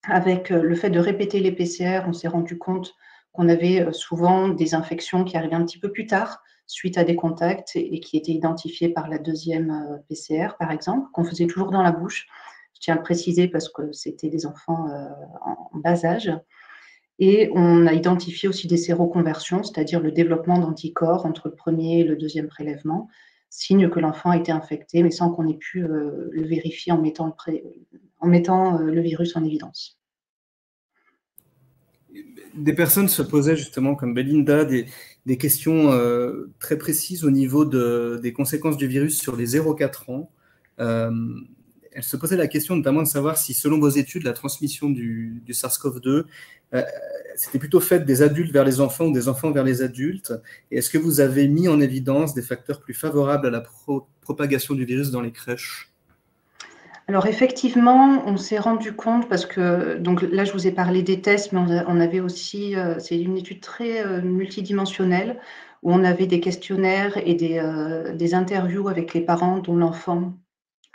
Avec le fait de répéter les PCR, on s'est rendu compte qu'on avait souvent des infections qui arrivaient un petit peu plus tard, suite à des contacts, et qui étaient identifiées par la deuxième PCR, par exemple, qu'on faisait toujours dans la bouche. Je tiens à le préciser parce que c'était des enfants en bas âge. Et on a identifié aussi des séroconversions, c'est-à-dire le développement d'anticorps entre le premier et le deuxième prélèvement, signe que l'enfant a été infecté, mais sans qu'on ait pu le vérifier en mettant le virus en évidence. Des personnes se posaient justement, comme Belinda, des questions très précises au niveau des conséquences du virus sur les 0-4 ans. elle se posait la question notamment de savoir si, selon vos études, la transmission du SARS-CoV-2, c'était plutôt fait des adultes vers les enfants ou des enfants vers les adultes. Et est-ce que vous avez mis en évidence des facteurs plus favorables à la propagation du virus dans les crèches? Alors effectivement, on s'est rendu compte, parce que donc là je vous ai parlé des tests, mais on avait aussi, c'est une étude très multidimensionnelle, où on avait des questionnaires et des interviews avec les parents dont l'enfant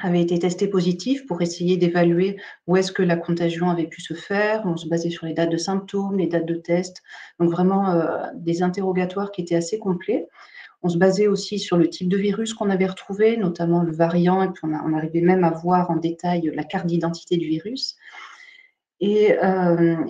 avait été testé positif, pour essayer d'évaluer où est-ce que la contagion avait pu se faire. On se basait sur les dates de symptômes, les dates de tests, donc vraiment des interrogatoires qui étaient assez complets. On se basait aussi sur le type de virus qu'on avait retrouvé, notamment le variant, et puis on arrivait même à voir en détail la carte d'identité du virus, et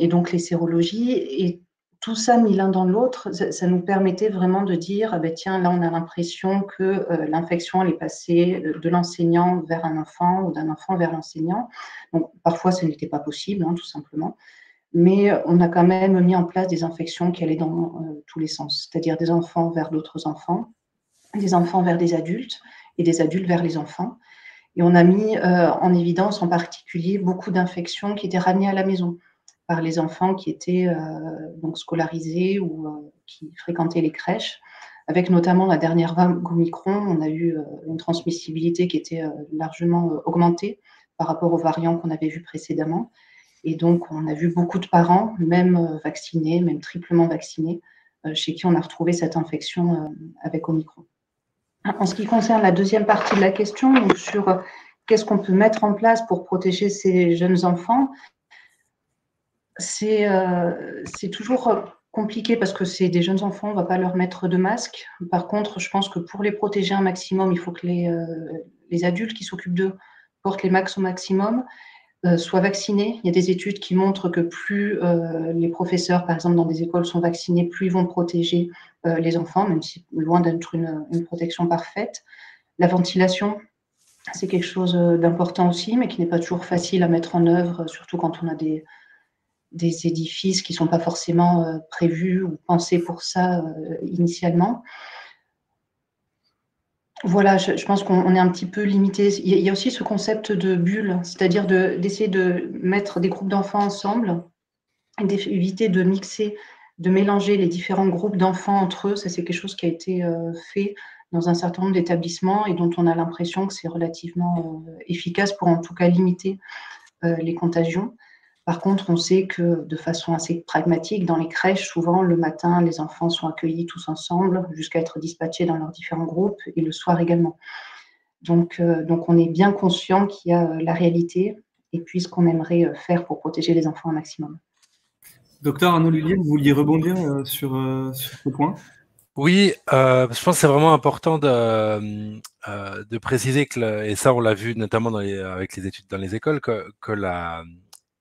donc les sérologies. Et tout ça mis l'un dans l'autre, ça nous permettait vraiment de dire, ah ben tiens, là on a l'impression que l'infection elle est passée de l'enseignant vers un enfant, ou d'un enfant vers l'enseignant. Donc parfois ce n'était pas possible, tout simplement. Mais on a quand même mis en place des infections qui allaient dans tous les sens, c'est-à-dire des enfants vers d'autres enfants, des enfants vers des adultes, et des adultes vers les enfants. Et on a mis en évidence en particulier beaucoup d'infections qui étaient ramenées à la maison par les enfants qui étaient donc scolarisés ou qui fréquentaient les crèches. Avec notamment la dernière vague Omicron, on a eu une transmissibilité qui était largement augmentée par rapport aux variants qu'on avait vus précédemment. Et donc, on a vu beaucoup de parents, même vaccinés, même triplement vaccinés, chez qui on a retrouvé cette infection avec Omicron. En ce qui concerne la deuxième partie de la question, donc sur qu'est-ce qu'on peut mettre en place pour protéger ces jeunes enfants, c'est toujours compliqué, parce que c'est des jeunes enfants, on ne va pas leur mettre de masque. Par contre, je pense que pour les protéger un maximum, il faut que les adultes qui s'occupent d'eux portent les masques au maximum, soient vaccinés. Il y a des études qui montrent que plus les professeurs, par exemple, dans des écoles sont vaccinés, plus ils vont protéger les enfants, même si loin d'être une protection parfaite. La ventilation, c'est quelque chose d'important aussi, mais qui n'est pas toujours facile à mettre en œuvre, surtout quand on a des édifices qui ne sont pas forcément prévus ou pensés pour ça initialement. Voilà, je pense qu'on est un petit peu limité. Il y a aussi ce concept de bulle, c'est-à-dire d'essayer de mettre des groupes d'enfants ensemble, d'éviter de mixer, de mélanger les différents groupes d'enfants entre eux. Ça, c'est quelque chose qui a été fait dans un certain nombre d'établissements, et dont on a l'impression que c'est relativement efficace pour en tout cas limiter les contagions. Par contre, on sait que de façon assez pragmatique, dans les crèches, souvent le matin, les enfants sont accueillis tous ensemble jusqu'à être dispatchés dans leurs différents groupes, et le soir également. Donc on est bien conscient qu'il y a la réalité et puis ce qu'on aimerait faire pour protéger les enfants un maximum. Docteur Arnaud Lhuillier, vous vouliez rebondir sur ce point? Oui, je pense que c'est vraiment important de préciser que, et ça on l'a vu notamment avec les études dans les écoles,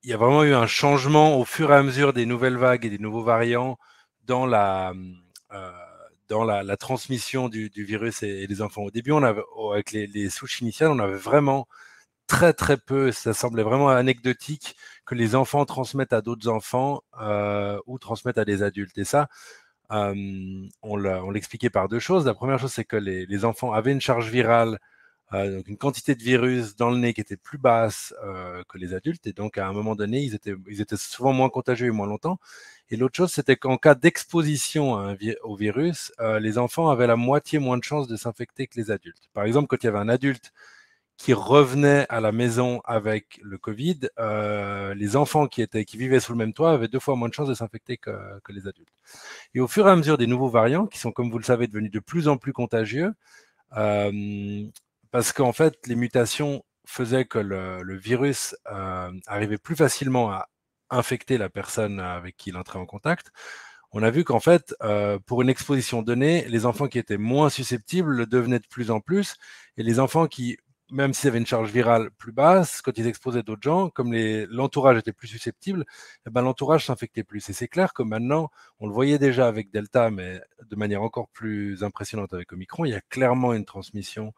il y a vraiment eu un changement au fur et à mesure des nouvelles vagues et des nouveaux variants dans la transmission du virus et des enfants. Au début, avec les souches initiales, on avait vraiment très très peu, ça semblait vraiment anecdotique que les enfants transmettent à d'autres enfants ou transmettent à des adultes. Et ça, on l'expliquait par deux choses. La première chose, c'est que les enfants avaient une charge virale, donc une quantité de virus dans le nez qui était plus basse que les adultes, et donc à un moment donné, ils étaient souvent moins contagieux et moins longtemps. Et l'autre chose, c'était qu'en cas d'exposition au virus, les enfants avaient la moitié moins de chances de s'infecter que les adultes. Par exemple, quand il y avait un adulte qui revenait à la maison avec le Covid, les enfants qui vivaient sous le même toit avaient 2 fois moins de chances de s'infecter que les adultes. Et au fur et à mesure des nouveaux variants, qui sont, comme vous le savez, devenus de plus en plus contagieux, parce qu'en fait, les mutations faisaient que le virus arrivait plus facilement à infecter la personne avec qui il entrait en contact. On a vu qu'en fait, pour une exposition donnée, les enfants qui étaient moins susceptibles le devenaient de plus en plus, et les enfants qui, même s'ils avaient une charge virale plus basse, quand ils exposaient d'autres gens, comme l'entourage était plus susceptible, eh ben, l'entourage s'infectait plus. Et c'est clair que maintenant, on le voyait déjà avec Delta, mais de manière encore plus impressionnante avec Omicron, il y a clairement une transmission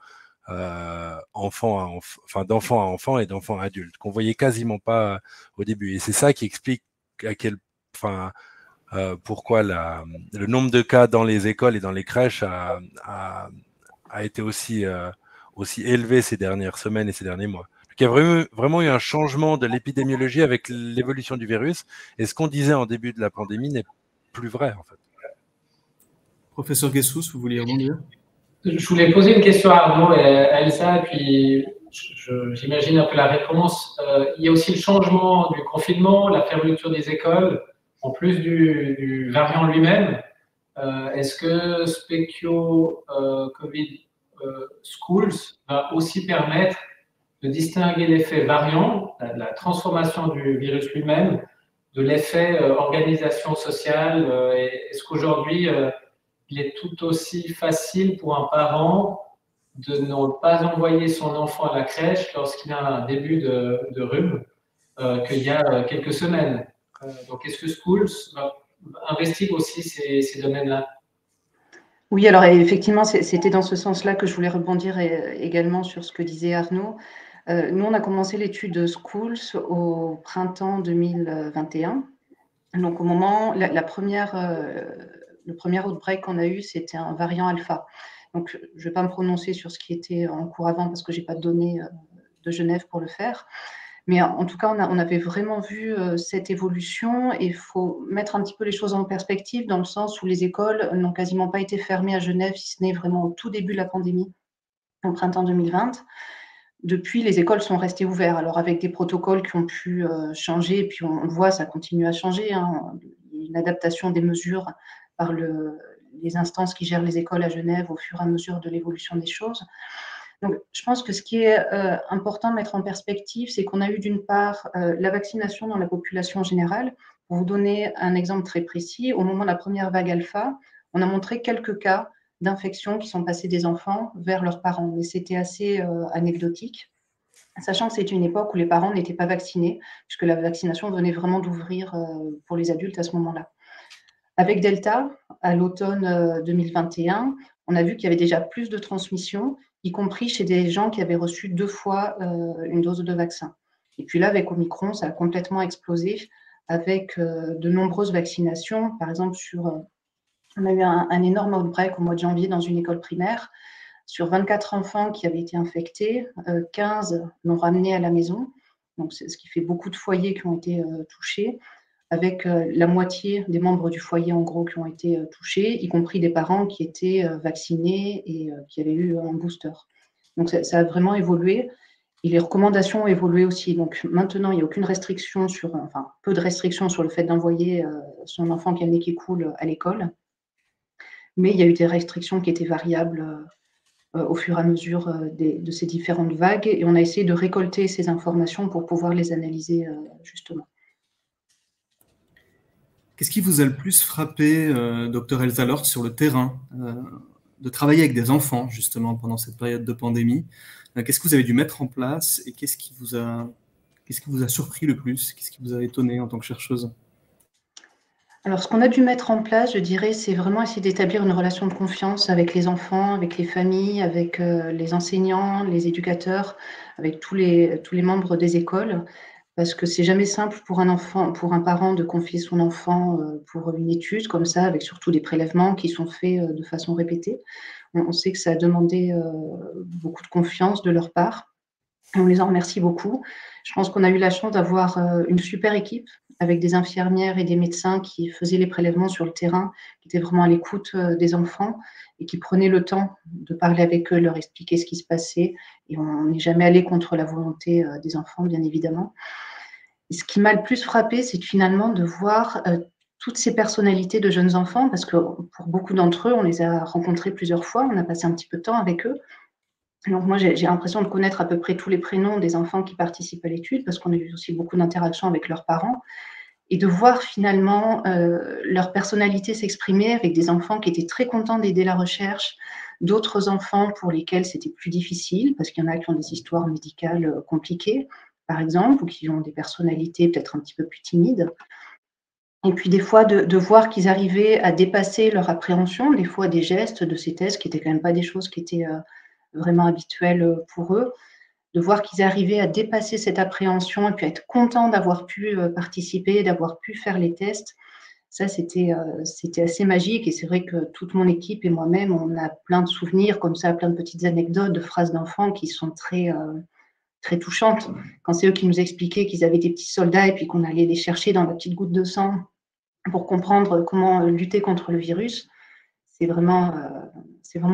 d'enfant à enfant et d'enfant à adulte, qu'on voyait quasiment pas au début. Et c'est ça qui explique pourquoi le nombre de cas dans les écoles et dans les crèches a été aussi élevé ces dernières semaines et ces derniers mois. Il y a vraiment eu un changement de l'épidémiologie avec l'évolution du virus. Et ce qu'on disait en début de la pandémie n'est plus vrai, en fait. Professeur Guessous, vous vouliez rebondir? Je voulais poser une question à Arnaud et à Elsa, puis j'imagine un peu la réponse. Il y a aussi le changement du confinement, la fermeture des écoles, en plus du variant lui-même. Est-ce que Specchio Covid Schools va aussi permettre de distinguer l'effet variant, la transformation du virus lui-même, de l'effet organisation sociale? Est-ce qu'aujourd'hui, il est tout aussi facile pour un parent de ne pas envoyer son enfant à la crèche lorsqu'il a un début de rhume qu'il y a quelques semaines? Donc, est-ce que Schools investigue aussi ces domaines-là? Oui, alors effectivement, c'était dans ce sens-là que je voulais rebondir également sur ce que disait Arnaud. Nous, on a commencé l'étude Schools au printemps 2021. Donc, au moment, le premier outbreak qu'on a eu, c'était un variant alpha. Donc, je ne vais pas me prononcer sur ce qui était en cours avant parce que je n'ai pas de données de Genève pour le faire. Mais en tout cas, on avait vraiment vu cette évolution et il faut mettre un petit peu les choses en perspective dans le sens où les écoles n'ont quasiment pas été fermées à Genève, si ce n'est vraiment au tout début de la pandémie, au printemps 2020. Depuis, les écoles sont restées ouvertes, alors avec des protocoles qui ont pu changer, et puis on voit, ça continue à changer, hein. Une adaptation des mesures par les instances qui gèrent les écoles à Genève au fur et à mesure de l'évolution des choses. Donc, je pense que ce qui est important de mettre en perspective, c'est qu'on a eu d'une part la vaccination dans la population générale. Pour vous donner un exemple très précis, au moment de la première vague alpha, on a montré quelques cas d'infection qui sont passés des enfants vers leurs parents, mais c'était assez anecdotique, sachant que c'était une époque où les parents n'étaient pas vaccinés, puisque la vaccination venait vraiment d'ouvrir pour les adultes à ce moment-là. Avec Delta, à l'automne 2021, on a vu qu'il y avait déjà plus de transmission, y compris chez des gens qui avaient reçu 2 fois une dose de vaccin. Et puis là, avec Omicron, ça a complètement explosé avec de nombreuses vaccinations. Par exemple, on a eu un énorme outbreak au mois de janvier dans une école primaire. Sur 24 enfants qui avaient été infectés, 15 l'ont ramené à la maison. Donc, ce qui fait beaucoup de foyers qui ont été touchés, avec la moitié des membres du foyer, en gros, qui ont été touchés, y compris des parents qui étaient vaccinés et qui avaient eu un booster. Donc, ça a vraiment évolué. Et les recommandations ont évolué aussi. Donc, maintenant, il n'y a aucune restriction peu de restrictions sur le fait d'envoyer son enfant qui a le nez qui coule à l'école. Mais il y a eu des restrictions qui étaient variables au fur et à mesure de ces différentes vagues. Et on a essayé de récolter ces informations pour pouvoir les analyser justement. Qu'est-ce qui vous a le plus frappé, Dr Elsa Lorz, sur le terrain, de travailler avec des enfants, justement, pendant cette période de pandémie? Qu'est-ce que vous avez dû mettre en place et qu'est-ce qui vous a surpris le plus? Qu'est-ce qui vous a étonné en tant que chercheuse? Alors, ce qu'on a dû mettre en place, je dirais, c'est vraiment essayer d'établir une relation de confiance avec les enfants, avec les familles, avec les enseignants, les éducateurs, avec tous les membres des écoles. Parce que c'est jamais simple pour un parent de confier son enfant pour une étude comme ça, avec surtout des prélèvements qui sont faits de façon répétée. On sait que ça a demandé beaucoup de confiance de leur part. Et on les en remercie beaucoup. Je pense qu'on a eu la chance d'avoir une super équipe avec des infirmières et des médecins qui faisaient les prélèvements sur le terrain, qui étaient vraiment à l'écoute des enfants et qui prenaient le temps de parler avec eux, leur expliquer ce qui se passait. Et on n'est jamais allé contre la volonté des enfants, bien évidemment. Et ce qui m'a le plus frappé, c'est finalement de voir toutes ces personnalités de jeunes enfants, parce que pour beaucoup d'entre eux, on les a rencontrés plusieurs fois, on a passé un petit peu de temps avec eux. Donc moi, j'ai l'impression de connaître à peu près tous les prénoms des enfants qui participent à l'étude, parce qu'on a eu aussi beaucoup d'interactions avec leurs parents, et de voir finalement leur personnalité s'exprimer avec des enfants qui étaient très contents d'aider la recherche, d'autres enfants pour lesquels c'était plus difficile, parce qu'il y en a qui ont des histoires médicales compliquées, par exemple, ou qui ont des personnalités peut-être un petit peu plus timides. Et puis des fois, de voir qu'ils arrivaient à dépasser leur appréhension, des fois des gestes de ces tests qui n'étaient quand même pas des choses qui étaient vraiment habituelles pour eux, de voir qu'ils arrivaient à dépasser cette appréhension et puis à être contents d'avoir pu participer, d'avoir pu faire les tests. Ça, c'était assez magique et c'est vrai que toute mon équipe et moi-même, on a plein de souvenirs comme ça, plein de petites anecdotes, de phrases d'enfants qui sont très très touchante. Quand c'est eux qui nous expliquaient qu'ils avaient des petits soldats et puis qu'on allait les chercher dans la petite goutte de sang pour comprendre comment lutter contre le virus, c'est vraiment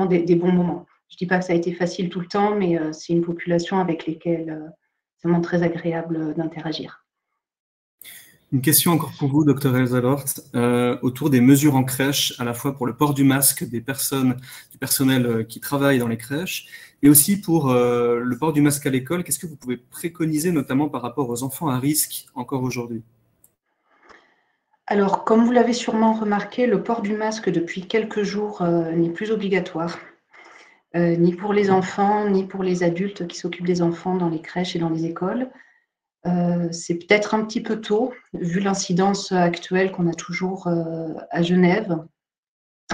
des bons moments. Je ne dis pas que ça a été facile tout le temps, mais c'est une population avec laquelle c'est vraiment très agréable d'interagir. Une question encore pour vous, Dr Elsa Lort, autour des mesures en crèche, à la fois pour le port du masque du personnel qui travaille dans les crèches, et aussi pour le port du masque à l'école. Qu'est-ce que vous pouvez préconiser, notamment par rapport aux enfants à risque encore aujourd'hui? Alors, comme vous l'avez sûrement remarqué, le port du masque depuis quelques jours n'est plus obligatoire, ni pour les enfants, ni pour les adultes qui s'occupent des enfants dans les crèches et dans les écoles. C'est peut-être un petit peu tôt, vu l'incidence actuelle qu'on a toujours à Genève.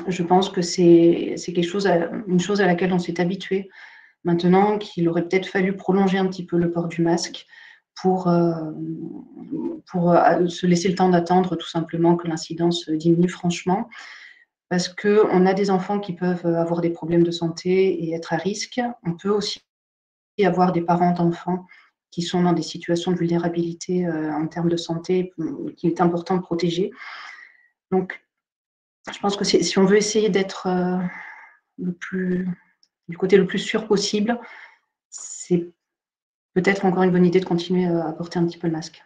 Je pense que c'est une chose à laquelle on s'est habitué. Maintenant qu'il aurait peut-être fallu prolonger un petit peu le port du masque pour se laisser le temps d'attendre tout simplement que l'incidence diminue franchement. Parce qu'on a des enfants qui peuvent avoir des problèmes de santé et être à risque. On peut aussi avoir des parents d'enfants qui sont dans des situations de vulnérabilité en termes de santé qu'il est important de protéger. Donc, je pense que si on veut essayer d'être du côté le plus sûr possible, c'est peut-être encore une bonne idée de continuer à porter un petit peu le masque.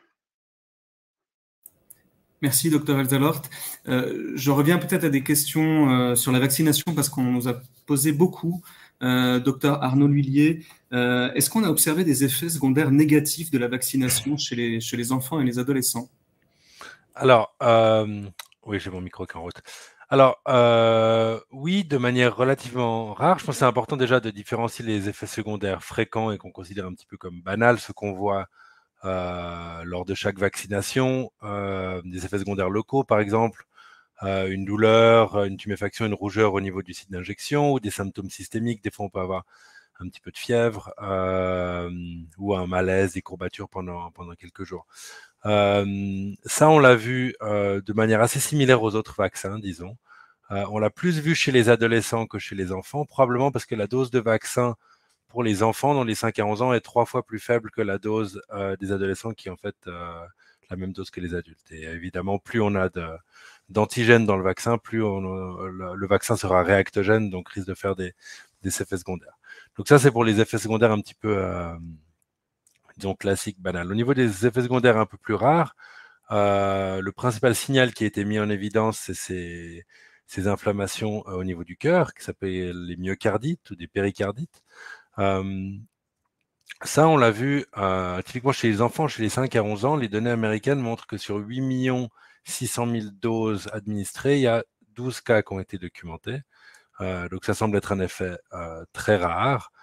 Merci, Dr Elsa Lort. Je reviens peut-être à des questions sur la vaccination parce qu'on nous a posé beaucoup. Dr Arnaud Lhuillier, est-ce qu'on a observé des effets secondaires négatifs de la vaccination chez les enfants et les adolescents? Alors, oui, j'ai mon micro qui est en route. Alors, oui, de manière relativement rare. Je pense que c'est important déjà de différencier les effets secondaires fréquents et qu'on considère un petit peu comme banals, ce qu'on voit lors de chaque vaccination, des effets secondaires locaux, par exemple, une douleur, une tuméfaction, une rougeur au niveau du site d'injection ou des symptômes systémiques. Des fois, on peut avoir un petit peu de fièvre ou un malaise, des courbatures pendant quelques jours. Ça, on l'a vu de manière assez similaire aux autres vaccins, disons. On l'a plus vu chez les adolescents que chez les enfants, probablement parce que la dose de vaccin pour les enfants dans les 5 à 11 ans est 3 fois plus faible que la dose des adolescents qui est en fait la même dose que les adultes. Et évidemment, plus on a d'antigènes dans le vaccin, plus le vaccin sera réactogène, donc risque de faire des effets secondaires. Donc ça, c'est pour les effets secondaires un petit peu, disons, classiques, banals. Au niveau des effets secondaires un peu plus rares, le principal signal qui a été mis en évidence, c'est ces inflammations au niveau du cœur, qui s'appellent les myocardites ou des péricardites. Ça, on l'a vu typiquement chez les enfants, chez les 5 à 11 ans, les données américaines montrent que sur 8 600 000 doses administrées, il y a 12 cas qui ont été documentés. Donc ça semble être un effet très rare.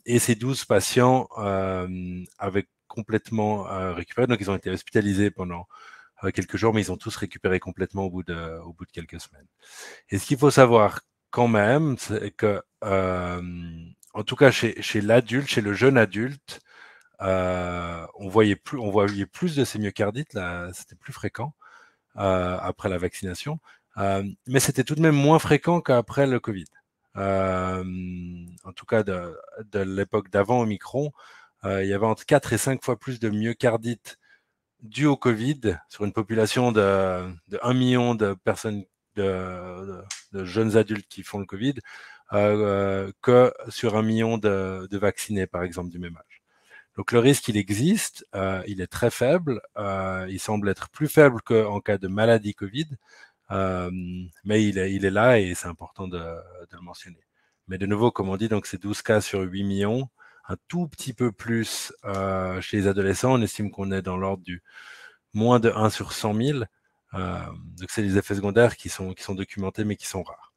Et ces 12 patients avaient complètement récupéré, donc ils ont été hospitalisés pendant quelques jours, mais ils ont tous récupéré complètement au bout de quelques semaines. Et ce qu'il faut savoir quand même, c'est que en tout cas, chez l'adulte, chez le jeune adulte, on voyait plus de ces myocardites, là, c'était plus fréquent après la vaccination, mais c'était tout de même moins fréquent qu'après le Covid. En tout cas, de l'époque d'avant Omicron, il y avait entre 4 et 5 fois plus de myocardites dus au Covid sur une population de 1 million de personnes, de jeunes adultes qui font le Covid, que sur 1 million de vaccinés, par exemple, du même âge. Donc le risque, il existe, il est très faible, il semble être plus faible qu'en cas de maladie Covid, mais il est là et c'est important de le mentionner. Mais de nouveau, comme on dit, donc c'est 12 cas sur 8 millions, un tout petit peu plus chez les adolescents, on estime qu'on est dans l'ordre du moins de 1 sur 100 000, donc c'est des effets secondaires qui sont documentés mais qui sont rares.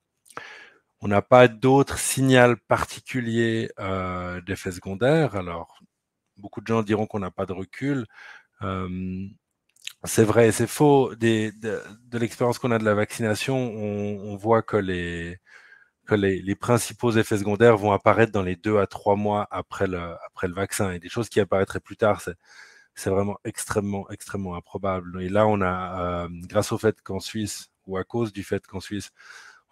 On n'a pas d'autres signaux particuliers d'effets secondaires. Alors, beaucoup de gens diront qu'on n'a pas de recul. C'est vrai et c'est faux. De l'expérience qu'on a de la vaccination, on voit que les principaux effets secondaires vont apparaître dans les 2 à 3 mois après le vaccin. Et des choses qui apparaîtraient plus tard, c'est vraiment extrêmement, extrêmement improbable. Et là, on a, grâce au fait qu'en Suisse, ou à cause du fait qu'en Suisse,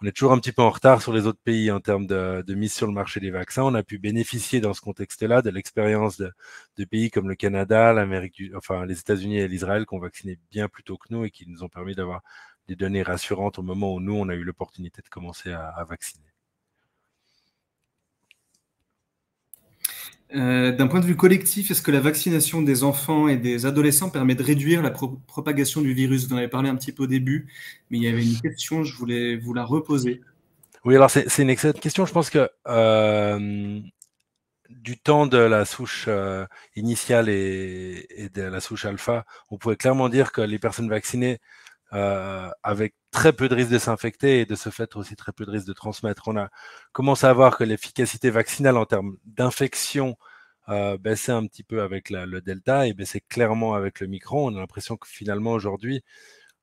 on est toujours un petit peu en retard sur les autres pays en termes de mise sur le marché des vaccins. On a pu bénéficier dans ce contexte-là de l'expérience de pays comme le Canada, les États-Unis et l'Israël qui ont vacciné bien plus tôt que nous et qui nous ont permis d'avoir des données rassurantes au moment où nous, on a eu l'opportunité de commencer à vacciner. D'un point de vue collectif, est-ce que la vaccination des enfants et des adolescents permet de réduire la propagation du virus? Vous en avez parlé un petit peu au début, mais il y avait une question, je voulais vous la reposer. Oui, alors c'est une excellente question. Je pense que du temps de la souche initiale et de la souche alpha, on pouvait clairement dire que les personnes vaccinées avec très peu de risque de s'infecter et de ce fait aussi très peu de risque de transmettre. On a commencé à voir que l'efficacité vaccinale en termes d'infection baissait un petit peu avec le Delta et baissait clairement avec le Micron. On a l'impression que finalement aujourd'hui,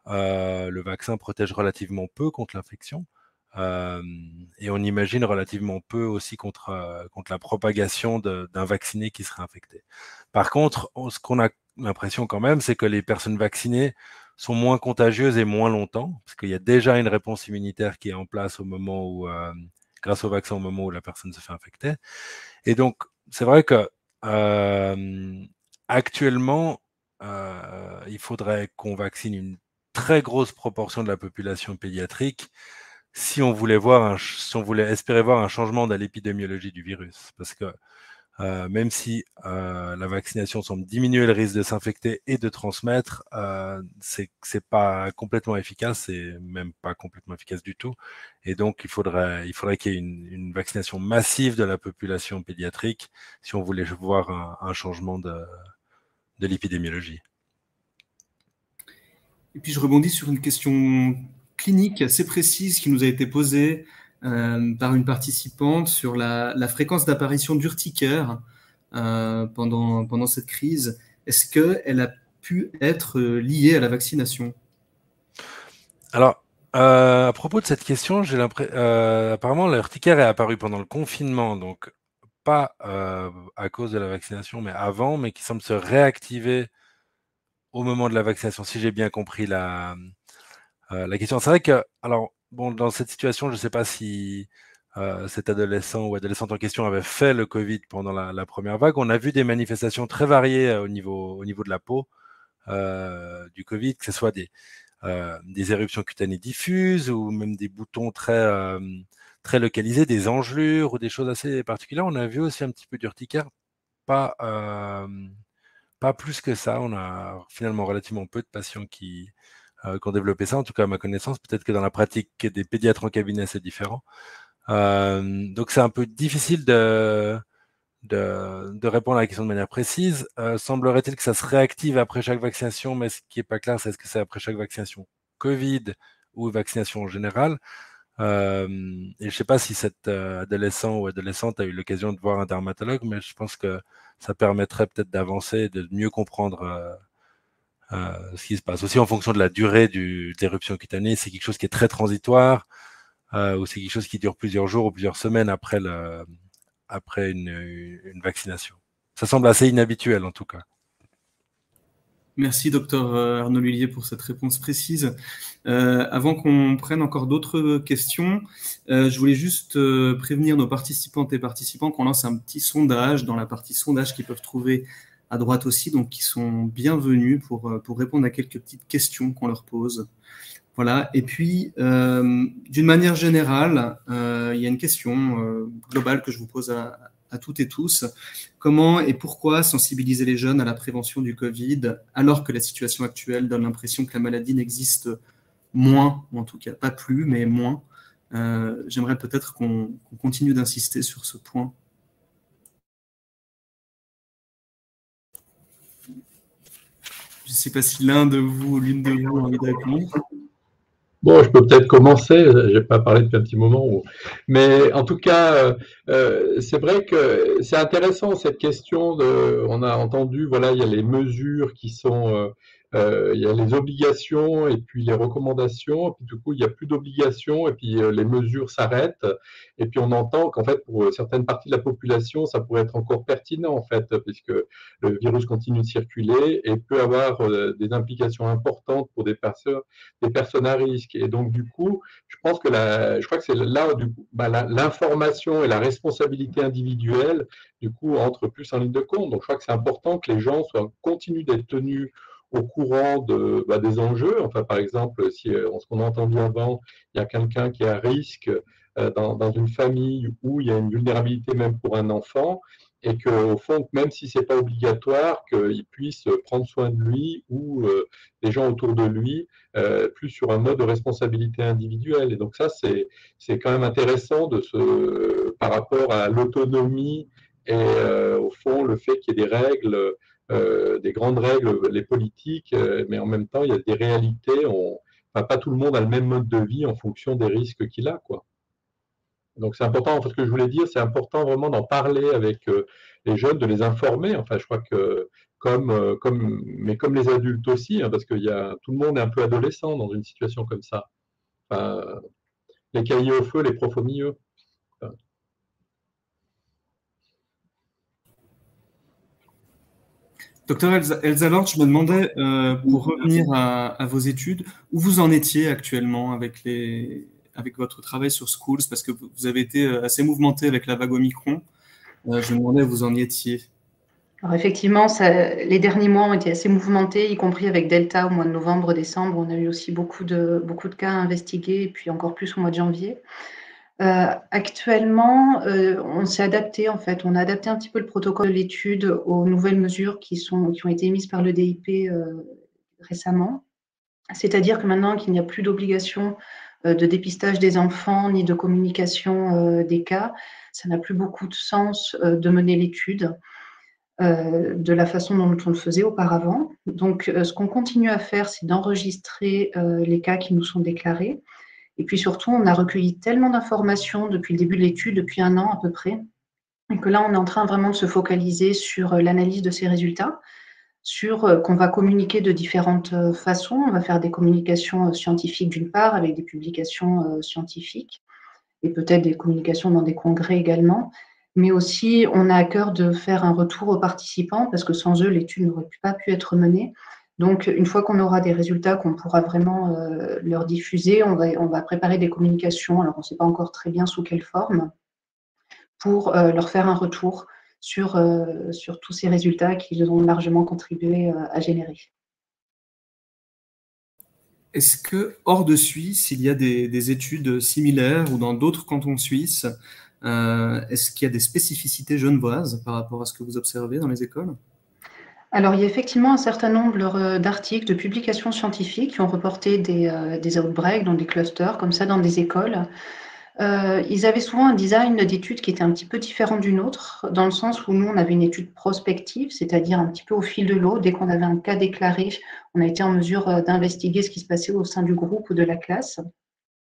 le vaccin protège relativement peu contre l'infection. Et on imagine relativement peu aussi contre la propagation d'un vacciné qui serait infecté. Par contre, ce qu'on a l'impression quand même, c'est que les personnes vaccinées sont moins contagieuses et moins longtemps, parce qu'il y a déjà une réponse immunitaire qui est en place au moment où, grâce au vaccin, au moment où la personne se fait infecter. Et donc, c'est vrai que actuellement, il faudrait qu'on vaccine une très grosse proportion de la population pédiatrique si on voulait espérer voir un changement dans l'épidémiologie du virus. Parce que même si la vaccination semble diminuer le risque de s'infecter et de transmettre, c'est pas complètement efficace, c'est même pas complètement efficace du tout. Et donc, il faudrait qu'il y ait une vaccination massive de la population pédiatrique si on voulait voir un changement de l'épidémiologie. Et puis, je rebondis sur une question clinique assez précise qui nous a été posée par une participante sur la fréquence d'apparition d'urticaire pendant cette crise. Est-ce qu'elle a pu être liée à la vaccination? Alors, à propos de cette question, j'ai l'impression, apparemment, l'urticaire est apparu pendant le confinement, donc pas à cause de la vaccination, mais avant, mais qui semble se réactiver au moment de la vaccination, si j'ai bien compris la question. C'est vrai que, alors, bon, dans cette situation, je ne sais pas si cet adolescent ou adolescente en question avait fait le Covid pendant la première vague. On a vu des manifestations très variées au niveau de la peau du Covid, que ce soit des éruptions cutanées diffuses ou même des boutons très localisés, des engelures ou des choses assez particulières. On a vu aussi un petit peu d'urticaire, pas plus que ça. On a finalement relativement peu de patients qui ont développé ça, en tout cas à ma connaissance. Peut-être que dans la pratique des pédiatres en cabinet, c'est différent. Donc c'est un peu difficile de répondre à la question de manière précise. Semblerait-il que ça se réactive après chaque vaccination, mais ce qui n'est pas clair, c'est est-ce que c'est après chaque vaccination Covid ou vaccination en général. Et je ne sais pas si cet adolescent ou adolescente a eu l'occasion de voir un dermatologue, mais je pense que ça permettrait peut-être d'avancer et de mieux comprendre ce qui se passe. Aussi en fonction de la durée de l'éruption cutanée, c'est quelque chose qui est très transitoire ou c'est quelque chose qui dure plusieurs jours ou plusieurs semaines après une vaccination. Ça semble assez inhabituel en tout cas. Merci, docteur Arnaud Lhuillier, pour cette réponse précise. Avant qu'on prenne encore d'autres questions, je voulais juste prévenir nos participantes et participants qu'on lance un petit sondage dans la partie sondage qu'ils peuvent trouver à droite aussi, donc qui sont bienvenus pour répondre à quelques petites questions qu'on leur pose. Voilà. Et puis, d'une manière générale, il y a une question globale que je vous pose à toutes et tous. Comment et pourquoi sensibiliser les jeunes à la prévention du Covid alors que la situation actuelle donne l'impression que la maladie n'existe moins, ou en tout cas pas plus, mais moins. J'aimerais peut-être qu'on continue d'insister sur ce point. Je ne sais pas si l'un de vous ou l'une de vous a envie de répondre. Bon, je peux peut-être commencer, je n'ai pas parlé depuis un petit moment, mais en tout cas, c'est vrai que c'est intéressant cette question on a entendu, voilà, il y a les mesures qui sont il y a les obligations et puis les recommandations, et puis du coup, il n'y a plus d'obligations, et puis les mesures s'arrêtent, et puis on entend qu'en fait, pour certaines parties de la population, ça pourrait être encore pertinent, en fait, puisque le virus continue de circuler et peut avoir des implications importantes pour des personnes à risque. Et donc, du coup, je pense que je crois que c'est là où l'information et la responsabilité individuelle, du coup, entrent plus en ligne de compte. Donc, je crois que c'est important que les gens continuent d'être tenus au courant des enjeux. Enfin, par exemple, si ce qu'on a entendu avant, il y a quelqu'un qui est à risque dans une famille où il y a une vulnérabilité même pour un enfant, et qu'au fond, même si ce n'est pas obligatoire, qu'il puisse prendre soin de lui ou des gens autour de lui, plus sur un mode de responsabilité individuelle. Et donc ça, c'est quand même intéressant par rapport à l'autonomie et au fond, le fait qu'il y ait des règles, des grandes règles, les politiques, mais en même temps, il y a des réalités. Enfin, pas tout le monde a le même mode de vie en fonction des risques qu'il a, quoi. Donc c'est important, en fait, ce que je voulais dire, c'est important vraiment d'en parler avec les jeunes, de les informer. Enfin, je crois que mais comme les adultes aussi, hein, parce que tout le monde est un peu adolescent dans une situation comme ça. Enfin, les cahiers au feu, les profs au milieu. Enfin, Docteur Elsa Lord, je me demandais, pour revenir à vos études, où vous en étiez actuellement avec votre travail sur Schools, parce que vous avez été assez mouvementé avec la vague Omicron. Je me demandais où vous en étiez. Alors effectivement, les derniers mois ont été assez mouvementés, y compris avec Delta au mois de novembre, décembre. On a eu aussi beaucoup de cas à investiguer, et puis encore plus au mois de janvier. Actuellement, on s'est adapté, en fait. On a adapté un petit peu le protocole de l'étude aux nouvelles mesures qui ont été émises par le DIP récemment. C'est-à-dire que maintenant qu'il n'y a plus d'obligation de dépistage des enfants ni de communication des cas, ça n'a plus beaucoup de sens de mener l'étude de la façon dont on le faisait auparavant. Donc, ce qu'on continue à faire, c'est d'enregistrer les cas qui nous sont déclarés. Et puis surtout, on a recueilli tellement d'informations depuis le début de l'étude, depuis 1 an à peu près, et que là, on est en train vraiment de se focaliser sur l'analyse de ces résultats, sur qu'on va communiquer de différentes façons. On va faire des communications scientifiques d'une part, avec des publications scientifiques, et peut-être des communications dans des congrès également. Mais aussi, on a à cœur de faire un retour aux participants, parce que sans eux, l'étude n'aurait pas pu être menée. Donc, une fois qu'on aura des résultats qu'on pourra vraiment leur diffuser, on va préparer des communications, alors on ne sait pas encore très bien sous quelle forme, pour leur faire un retour sur tous ces résultats qu'ils ont largement contribué à générer. Est-ce que, hors de Suisse, il y a des études similaires ou dans d'autres cantons suisses, est-ce qu'il y a des spécificités genevoises par rapport à ce que vous observez dans les écoles ? Alors, il y a effectivement un certain nombre d'articles, de publications scientifiques qui ont reporté des outbreaks dans des clusters, comme ça, dans des écoles. Ils avaient souvent un design d'étude qui était un petit peu différent d'une autre, dans le sens où nous, on avait une étude prospective, c'est-à-dire un petit peu au fil de l'eau. Dès qu'on avait un cas déclaré, on a été en mesure d'investiguer ce qui se passait au sein du groupe ou de la classe.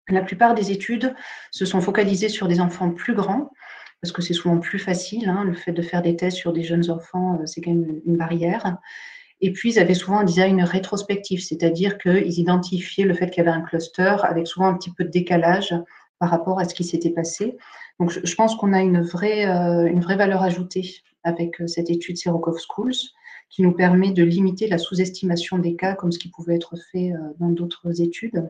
La plupart des études se sont focalisées sur des enfants plus grands, parce que c'est souvent plus facile, hein, le fait de faire des tests sur des jeunes enfants, c'est quand même une barrière. Et puis, ils avaient souvent un design rétrospectif, c'est-à-dire qu'ils identifiaient le fait qu'il y avait un cluster avec souvent un petit peu de décalage par rapport à ce qui s'était passé. Donc, je pense qu'on a une vraie valeur ajoutée avec cette étude Sirocco Schools, qui nous permet de limiter la sous-estimation des cas, comme ce qui pouvait être fait dans d'autres études.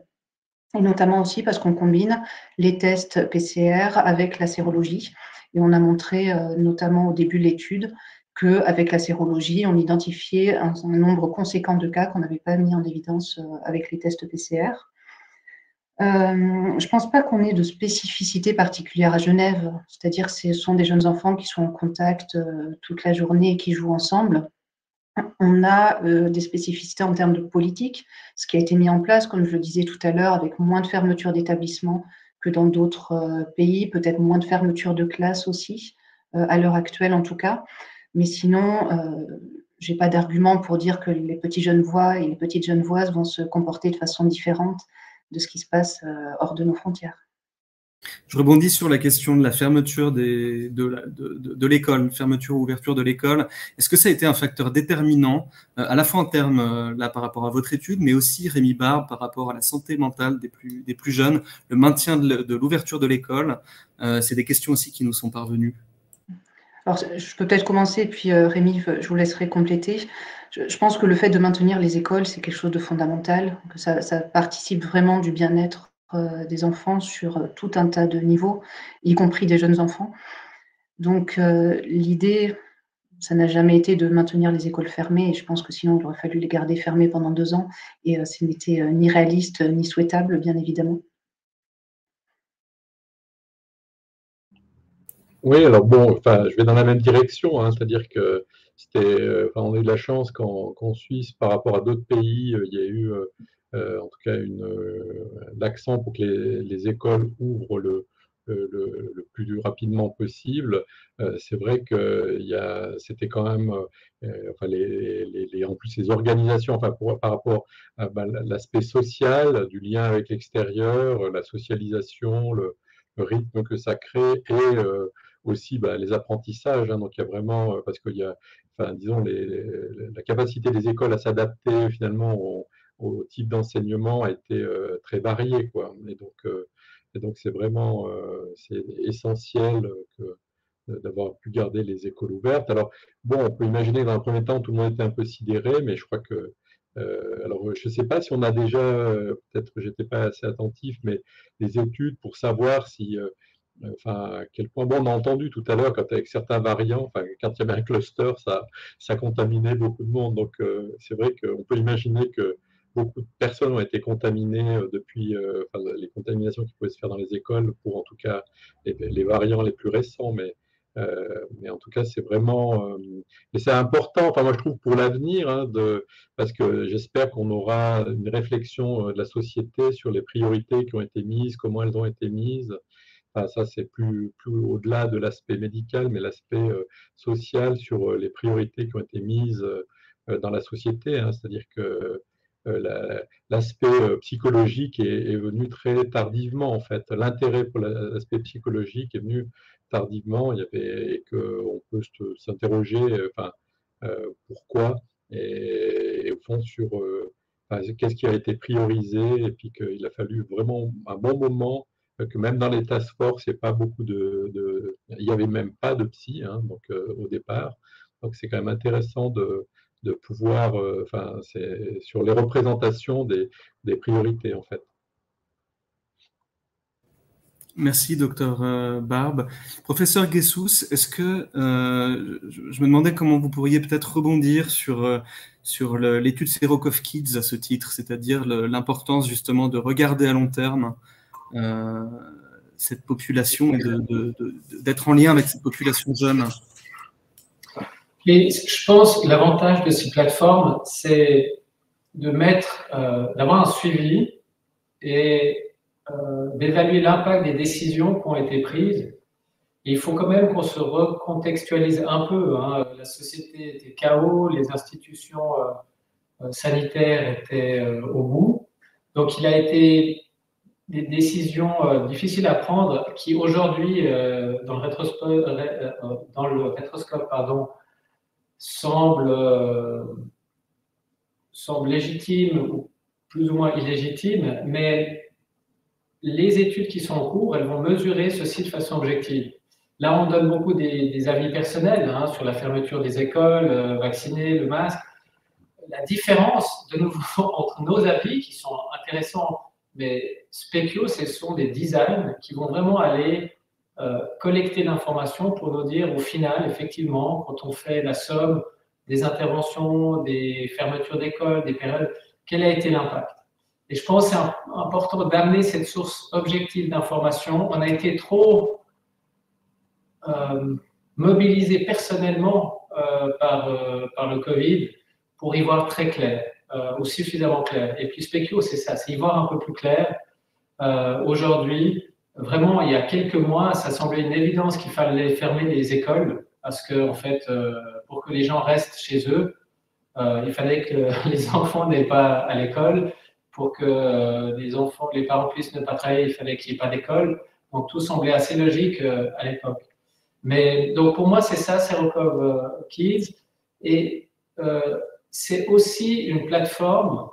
Et notamment aussi parce qu'on combine les tests PCR avec la sérologie. Et on a montré, notamment au début de l'étude, qu'avec la sérologie, on identifiait un nombre conséquent de cas qu'on n'avait pas mis en évidence avec les tests PCR. Je ne pense pas qu'on ait de spécificité particulière à Genève, c'est-à-dire que ce sont des jeunes enfants qui sont en contact toute la journée et qui jouent ensemble. On a des spécificités en termes de politique, ce qui a été mis en place, comme je le disais tout à l'heure, avec moins de fermetures d'établissements que dans d'autres pays, peut-être moins de fermetures de classes aussi, à l'heure actuelle en tout cas. Mais sinon, je n'ai pas d'argument pour dire que les petits Genevois et les petites Genevoises vont se comporter de façon différente de ce qui se passe hors de nos frontières. Je rebondis sur la question de la fermeture de l'école, fermeture ou ouverture de l'école. Est-ce que ça a été un facteur déterminant, à la fois en termes, là, par rapport à votre étude, mais aussi, Rémi Barbe, par rapport à la santé mentale des plus jeunes, le maintien de l'ouverture de l'école? C'est des questions aussi qui nous sont parvenues. Alors, je peux peut-être commencer, puis Rémi, je vous laisserai compléter. Je pense que le fait de maintenir les écoles, c'est quelque chose de fondamental, que ça participe vraiment du bien-être des enfants sur tout un tas de niveaux, y compris des jeunes enfants. Donc, l'idée, ça n'a jamais été de maintenir les écoles fermées, et je pense que sinon, il aurait fallu les garder fermées pendant 2 ans, et ce n'était ni réaliste ni souhaitable, bien évidemment. Oui, alors bon, enfin, je vais dans la même direction, hein, c'est-à-dire que enfin, on a eu de la chance qu'en Suisse, par rapport à d'autres pays, il y a eu en tout cas l'accent pour que les écoles ouvrent le plus rapidement possible. C'est vrai que c'était quand même, enfin, en plus les organisations, enfin, par rapport à l'aspect social, du lien avec l'extérieur, la socialisation, le rythme que ça crée et aussi les apprentissages. Hein, donc il y a vraiment, parce qu'il y a, enfin, disons, la capacité des écoles à s'adapter finalement au type d'enseignement a été très variée, quoi. Et donc c'est vraiment c'est essentiel d'avoir pu garder les écoles ouvertes. Alors, bon, on peut imaginer que dans un premier temps, tout le monde était un peu sidéré, mais je crois que alors, je ne sais pas si on a déjà, peut-être que j'étais pas assez attentif, mais des études pour savoir si enfin, à quel point, bon, on a entendu tout à l'heure, quand avec certains variants, enfin, quand il y avait un cluster, ça contaminait beaucoup de monde. Donc, c'est vrai qu'on peut imaginer que beaucoup de personnes ont été contaminées depuis enfin, les contaminations qui pouvaient se faire dans les écoles, pour en tout cas les variants les plus récents. Mais en tout cas, c'est vraiment. Et c'est important, enfin, moi, je trouve, pour l'avenir, hein, parce que j'espère qu'on aura une réflexion de la société sur les priorités qui ont été mises, comment elles ont été mises. Enfin, ça, c'est plus au-delà de l'aspect médical, mais l'aspect social sur les priorités qui ont été mises dans la société. Hein. C'est-à-dire que l'aspect psychologique est venu très tardivement, en fait. L'intérêt pour l'aspect psychologique est venu tardivement. Et qu'on peut s'interroger, enfin, pourquoi, et au fond sur enfin, qu'est-ce qui a été priorisé, et puis qu'il a fallu vraiment un bon moment que même dans les task force, il n'y a pas beaucoup il n'y avait même pas de psy, hein, donc au départ. Donc c'est quand même intéressant de pouvoir, enfin, c'est sur les représentations des priorités en fait. Merci, docteur Barbe. Professeur Guessous, est-ce que je me demandais comment vous pourriez peut-être rebondir sur l'étude Serokov Kids à ce titre, c'est-à-dire l'importance justement de regarder à long terme cette population et d'être en lien avec cette population jeune. Et je pense que l'avantage de ces plateformes, c'est d'avoir un suivi et d'évaluer l'impact des décisions qui ont été prises. Et il faut quand même qu'on se recontextualise un peu. Hein. La société était KO, les institutions sanitaires étaient au bout. Donc il a été des décisions difficiles à prendre qui aujourd'hui, dans le rétroscope, semblent légitimes ou plus ou moins illégitimes, mais les études qui sont en cours, elles vont mesurer ceci de façon objective. Là, on donne beaucoup des avis personnels hein, sur la fermeture des écoles, vacciner, le masque. La différence, de nouveau, entre nos avis, qui sont intéressants, mais spéciaux, ce sont des designs qui vont vraiment aller collecter l'information pour nous dire, au final, effectivement, quand on fait la somme des interventions, des fermetures d'écoles, des périodes, quel a été l'impact? Et je pense que c'est important d'amener cette source objective d'information. On a été trop mobilisé personnellement par le Covid pour y voir très clair, ou suffisamment clair. Et puis Specchio, c'est ça, c'est y voir un peu plus clair. Aujourd'hui, vraiment, il y a quelques mois, ça semblait une évidence qu'il fallait fermer les écoles parce que, en fait, pour que les gens restent chez eux, il fallait que les enfants n'aient pas à l'école. Pour que les parents puissent ne pas travailler, il fallait qu'il n'y ait pas d'école. Donc tout semblait assez logique à l'époque. Mais donc pour moi, c'est ça, Serocov Kids. Et c'est aussi une plateforme,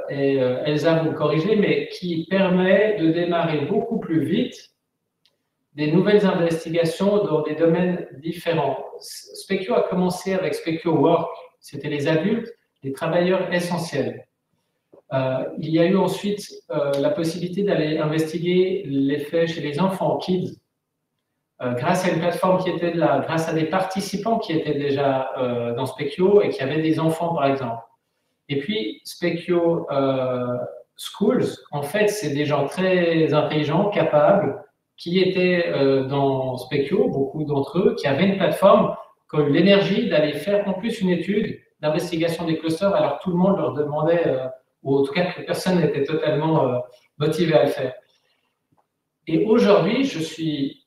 et Elsa vous me corrigez, mais qui permet de démarrer beaucoup plus vite des nouvelles investigations dans des domaines différents. Specchio a commencé avec Specchio Work, c'était les adultes, les travailleurs essentiels. Il y a eu ensuite la possibilité d'aller investiguer l'effet chez les enfants, kids, grâce à une plateforme qui était là, grâce à des participants qui étaient déjà dans Specchio et qui avaient des enfants, par exemple. Et puis, Specchio Schools, en fait, c'est des gens très intelligents, capables, qui étaient dans Specchio, beaucoup d'entre eux, qui avaient une plateforme, qui ont eu l'énergie d'aller faire en plus une étude d'investigation des clusters, alors tout le monde leur demandait, ou en tout cas que personne n'était totalement motivé à le faire. Et aujourd'hui, je suis...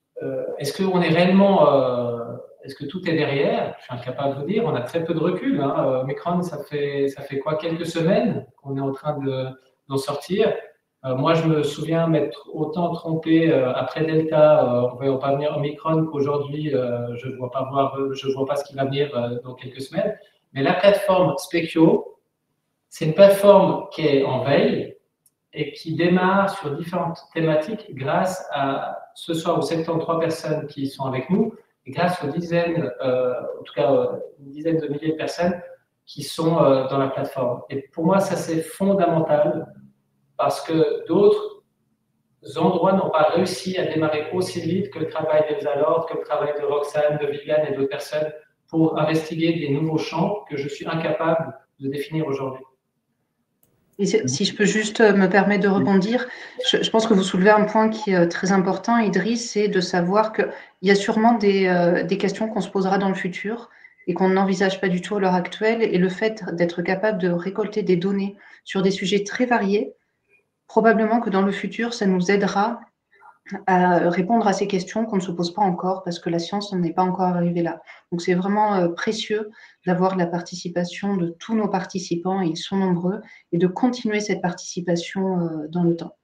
est-ce qu'on est réellement... est-ce que tout est derrière? Je suis incapable de vous dire. On a très peu de recul. Hein. Omicron, ça fait quoi? Quelques semaines qu'on est en train d'en sortir. Moi, je me souviens m'être autant trompé après Delta, en ne voyant pas venir Omicron, qu'aujourd'hui, je ne vois pas ce qui va venir dans quelques semaines. Mais la plateforme Specchio, c'est une plateforme qui est en veille et qui démarre sur différentes thématiques grâce à ce soir aux 73 personnes qui sont avec nous et grâce aux dizaines, en tout cas une dizaine de milliers de personnes qui sont dans la plateforme. Et pour moi, ça c'est fondamental parce que d'autres endroits n'ont pas réussi à démarrer aussi vite que le travail d'Elsa Lord, que le travail de Roxane, de Viviane et d'autres personnes pour investiguer des nouveaux champs que je suis incapable de définir aujourd'hui. Et si je peux juste me permettre de rebondir, je pense que vous soulevez un point qui est très important, Idriss, c'est de savoir qu'il y a sûrement des questions qu'on se posera dans le futur et qu'on n'envisage pas du tout à l'heure actuelle. Et le fait d'être capable de récolter des données sur des sujets très variés, probablement que dans le futur, ça nous aidera à répondre à ces questions qu'on ne se pose pas encore parce que la science n'en est pas encore arrivée là. Donc, c'est vraiment précieux d'avoir la participation de tous nos participants, et ils sont nombreux, et de continuer cette participation dans le temps.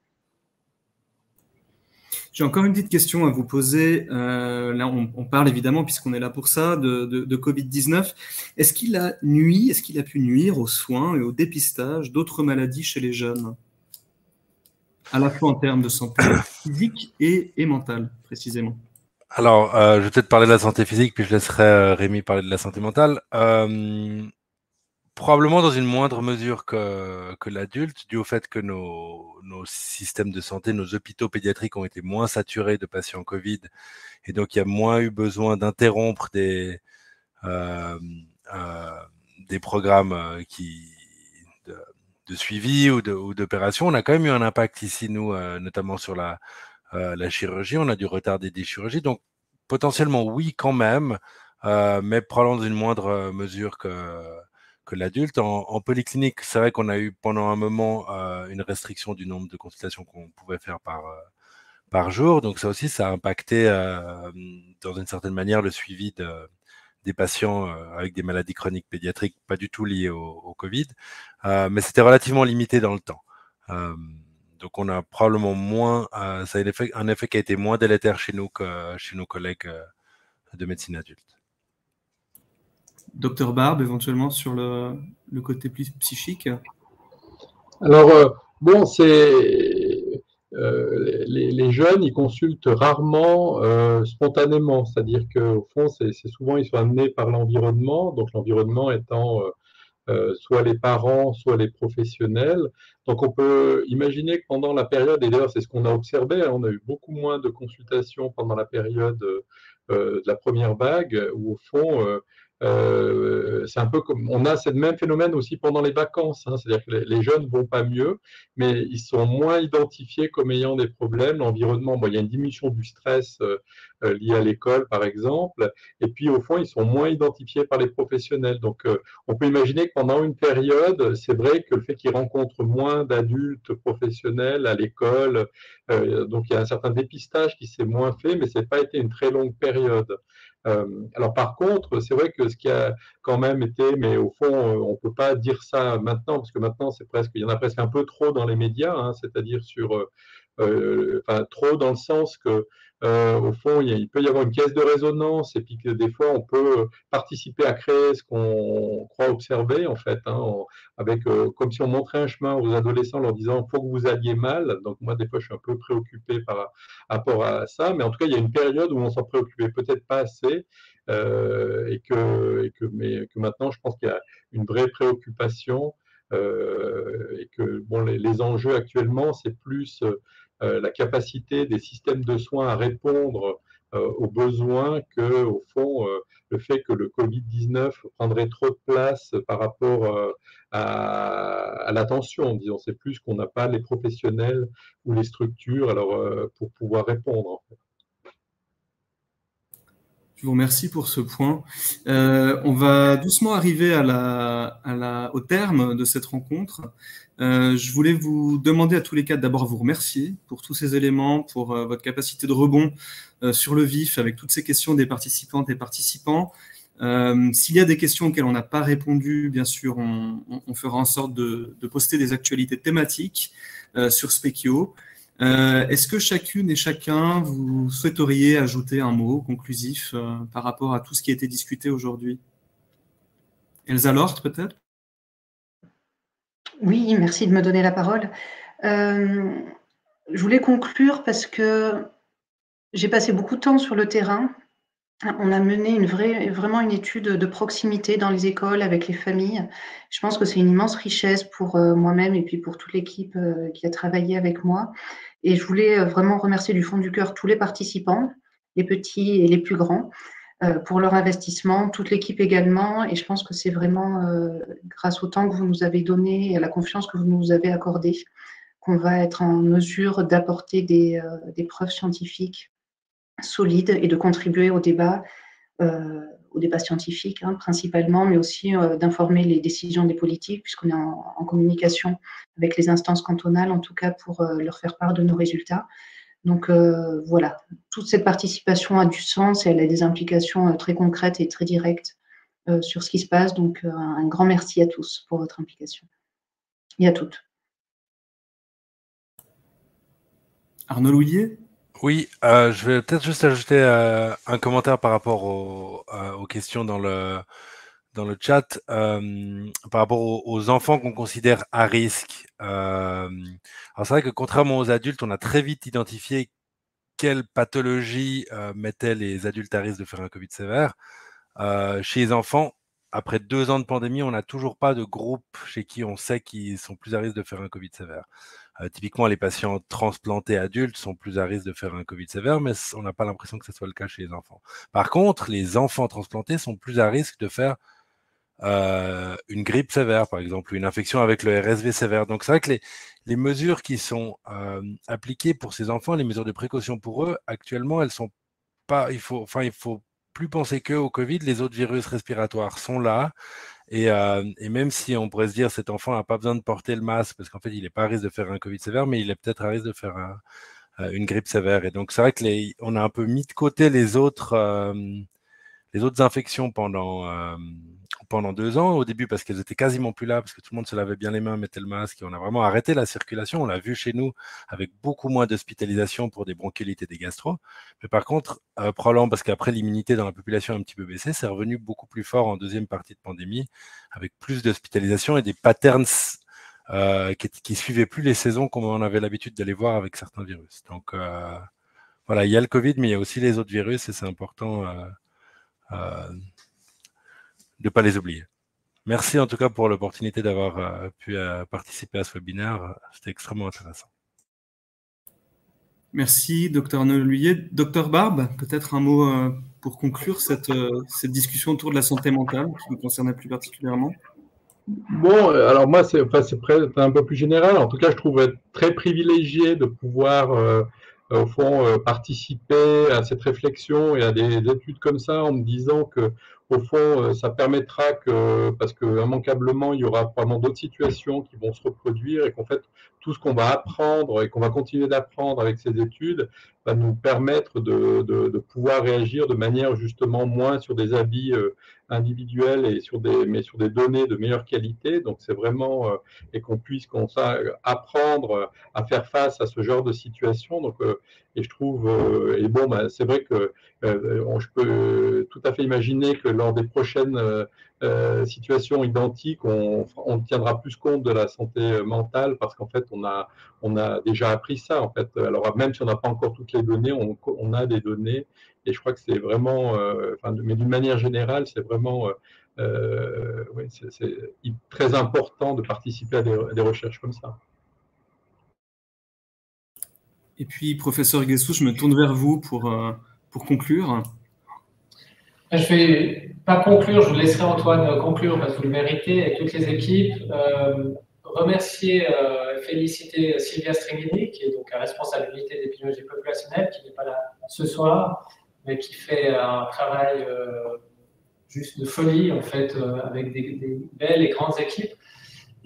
J'ai encore une petite question à vous poser. Là, on parle évidemment, puisqu'on est là pour ça, de Covid-19. Est-ce qu'il a pu nuire aux soins et au dépistage d'autres maladies chez les jeunes, à la fois en termes de santé physique et mentale, précisément? Alors, je vais peut-être parler de la santé physique, puis je laisserai Rémi parler de la santé mentale. Probablement dans une moindre mesure que l'adulte, dû au fait que nos systèmes de santé, nos hôpitaux pédiatriques ont été moins saturés de patients Covid, et donc il y a moins eu besoin d'interrompre des programmes de suivi ou d'opération. On a quand même eu un impact ici, nous, notamment sur la chirurgie. On a dû retarder des chirurgies, donc potentiellement oui quand même, mais probablement dans une moindre mesure que l'adulte. En polyclinique, c'est vrai qu'on a eu pendant un moment une restriction du nombre de consultations qu'on pouvait faire par jour. Donc ça aussi, ça a impacté dans une certaine manière le suivi des patients avec des maladies chroniques pédiatriques pas du tout liées au Covid. Mais c'était relativement limité dans le temps. Donc on a probablement moins, ça a un effet qui a été moins délétère chez nous que chez nos collègues de médecine adulte. Docteur Barbe, éventuellement sur le côté plus psychique. Alors, bon, les jeunes, ils consultent rarement spontanément, c'est-à-dire qu'au fond, c'est souvent, ils sont amenés par l'environnement, donc l'environnement étant soit les parents, soit les professionnels. Donc on peut imaginer que pendant la période, et d'ailleurs c'est ce qu'on a observé, on a eu beaucoup moins de consultations pendant la période de la première vague, où au fond, c'est un peu comme on a ce même phénomène aussi pendant les vacances, hein, c'est-à-dire que les jeunes vont pas mieux, mais ils sont moins identifiés comme ayant des problèmes. L'environnement, bon, il y a une diminution du stress lié à l'école par exemple, et puis au fond ils sont moins identifiés par les professionnels. Donc on peut imaginer que pendant une période, c'est vrai que le fait qu'ils rencontrent moins d'adultes professionnels à l'école, donc il y a un certain dépistage qui s'est moins fait, mais ça n'a pas été une très longue période. Alors par contre, c'est vrai que ce qui a quand même été, mais au fond, on ne peut pas dire ça maintenant, parce que maintenant, il y en a presque un peu trop dans les médias, hein, c'est-à-dire sur trop dans le sens que au fond, il peut y avoir une caisse de résonance et puis que des fois, on peut participer à créer ce qu'on croit observer, en fait, avec, comme si on montrait un chemin aux adolescents en leur disant « faut que vous alliez mal ». Donc moi, des fois, je suis un peu préoccupé par rapport à ça, mais en tout cas, il y a une période où on s'en préoccupait peut-être pas assez mais que maintenant, je pense qu'il y a une vraie préoccupation et que bon, les enjeux actuellement, c'est plus la capacité des systèmes de soins à répondre aux besoins que, au fond, le fait que le Covid-19 prendrait trop de place par rapport à l'attention. Disons, c'est plus qu'on n'a pas les professionnels ou les structures pour pouvoir répondre. En fait. Je vous remercie pour ce point. On va doucement arriver au terme de cette rencontre. Je voulais vous demander à tous les quatre d'abord vous remercier pour tous ces éléments, pour votre capacité de rebond sur le vif avec toutes ces questions des participantes et participants. S'il y a des questions auxquelles on n'a pas répondu, bien sûr, on fera en sorte de poster des actualités thématiques sur Spekio. Est-ce que chacune et chacun, vous souhaiteriez ajouter un mot conclusif par rapport à tout ce qui a été discuté aujourd'hui? Elsa Lort, peut-être? Oui, merci de me donner la parole. Je voulais conclure parce que j'ai passé beaucoup de temps sur le terrain. On a mené vraiment une étude de proximité dans les écoles, avec les familles. Je pense que c'est une immense richesse pour moi-même et puis pour toute l'équipe qui a travaillé avec moi. Et je voulais vraiment remercier du fond du cœur tous les participants, les petits et les plus grands, pour leur investissement, toute l'équipe également. Et je pense que c'est vraiment grâce au temps que vous nous avez donné et à la confiance que vous nous avez accordée qu'on va être en mesure d'apporter des preuves scientifiques solides et de contribuer au débat scientifique principalement, mais aussi d'informer les décisions des politiques, puisqu'on est en communication avec les instances cantonales, en tout cas pour leur faire part de nos résultats. Donc voilà, toute cette participation a du sens et elle a des implications très concrètes et très directes sur ce qui se passe. Donc un grand merci à tous pour votre implication et à toutes. Arnaud Louillier? Oui, je vais peut-être juste ajouter un commentaire par rapport aux questions dans le chat, par rapport aux enfants qu'on considère à risque. Alors c'est vrai que contrairement aux adultes, on a très vite identifié quelle pathologie mettait les adultes à risque de faire un Covid sévère. Chez les enfants, après 2 ans de pandémie, on n'a toujours pas de groupe chez qui on sait qu'ils sont plus à risque de faire un Covid sévère. Typiquement, les patients transplantés adultes sont plus à risque de faire un Covid sévère, mais on n'a pas l'impression que ce soit le cas chez les enfants. Par contre, les enfants transplantés sont plus à risque de faire une grippe sévère, par exemple, ou une infection avec le RSV sévère. Donc, c'est vrai que les mesures qui sont appliquées pour ces enfants, les mesures de précaution pour eux, actuellement, elles sont pas. Il faut plus penser qu'au Covid, les autres virus respiratoires sont là. Et même si on pourrait se dire cet enfant n'a pas besoin de porter le masque parce qu'en fait, il n'est pas à risque de faire un Covid sévère, mais il est peut-être à risque de faire une grippe sévère. Et donc, c'est vrai que on a un peu mis de côté les autres infections pendant 2 ans au début parce qu'elles étaient quasiment plus là, parce que tout le monde se lavait bien les mains, mettait le masque, et on a vraiment arrêté la circulation. On l'a vu chez nous avec beaucoup moins d'hospitalisation pour des bronchiolites et des gastro. Mais par contre, probablement parce qu'après l'immunité dans la population a un petit peu baissé, c'est revenu beaucoup plus fort en deuxième partie de pandémie, avec plus d'hospitalisation et des patterns qui suivaient plus les saisons comme on avait l'habitude d'aller voir avec certains virus. Donc voilà, il y a le Covid, mais il y a aussi les autres virus et c'est important de ne pas les oublier. Merci en tout cas pour l'opportunité d'avoir pu participer à ce webinaire. C'était extrêmement intéressant. Merci, Dr Arnaud Louillier. Dr Barbe, peut-être un mot pour conclure cette discussion autour de la santé mentale qui vous concernait plus particulièrement. Bon, alors moi, c'est un peu plus général. En tout cas, je trouve être très privilégié de pouvoir, au fond, participer à cette réflexion et à des études comme ça en me disant que, au fond, ça permettra que, parce qu'immanquablement, il y aura probablement d'autres situations qui vont se reproduire et qu'en fait, tout ce qu'on va apprendre et qu'on va continuer d'apprendre avec ces études va nous permettre de pouvoir réagir de manière justement moins sur des avis individuels et mais sur des données de meilleure qualité. Donc, c'est vraiment, et qu'on puisse apprendre à faire face à ce genre de situation. Donc, et je trouve, et bon, c'est vrai que je peux tout à fait imaginer que lors des prochaines situations identiques, on tiendra plus compte de la santé mentale parce qu'en fait, on a déjà appris ça. En fait, alors même si on n'a pas encore toutes les données, on a des données et je crois que c'est vraiment, mais d'une manière générale, c'est vraiment, ouais, c'est très important de participer à des recherches comme ça. Et puis, professeur Guessou, je me tourne vers vous pour conclure. Je ne vais pas conclure, je vous laisserai Antoine conclure parce que vous le méritez et toutes les équipes. Remercier et féliciter Sylvia Stringini, qui est donc la responsable d'unité d'épidémiologie populationnelle, qui n'est pas là ce soir, mais qui fait un travail juste de folie, en fait, avec des belles et grandes équipes.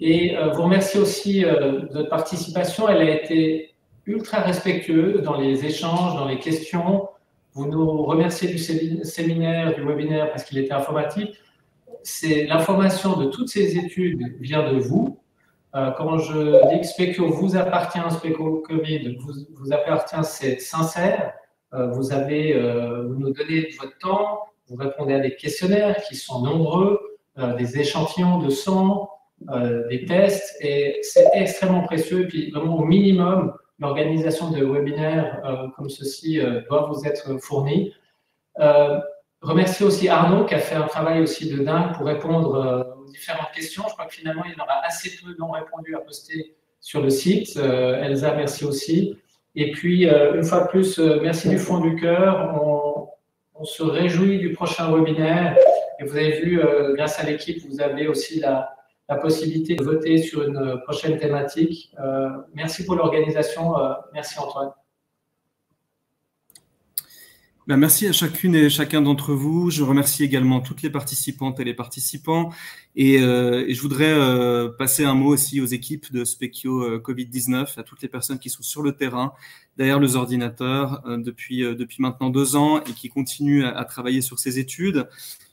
Et vous remercier aussi de votre participation. Elle a été ultra respectueuse dans les échanges, dans les questions. Vous nous remerciez du séminaire, du webinaire, parce qu'il était informatif. C'est l'information de toutes ces études vient de vous. Quand je dis que Specchio vous appartient, Specchio Covid vous appartient, c'est sincère. Vous nous donnez votre temps, vous répondez à des questionnaires qui sont nombreux, des échantillons de sang, des tests, et c'est extrêmement précieux. Et puis vraiment au minimum, l'organisation de webinaires comme ceci doit vous être fournie. Remercier aussi Arnaud qui a fait un travail aussi de dingue pour répondre aux différentes questions. Je crois que finalement, il y en aura assez peu non répondus à poster sur le site. Elsa, merci aussi. Et puis, une fois de plus, merci du fond du cœur. On se réjouit du prochain webinaire. Et vous avez vu, grâce à l'équipe, vous avez aussi la possibilité de voter sur une prochaine thématique. Merci pour l'organisation. Merci Antoine. Merci à chacune et chacun d'entre vous. Je remercie également toutes les participantes et les participants. Et je voudrais passer un mot aussi aux équipes de Specchio Covid-19, à toutes les personnes qui sont sur le terrain, derrière les ordinateurs, depuis maintenant 2 ans et qui continuent à travailler sur ces études.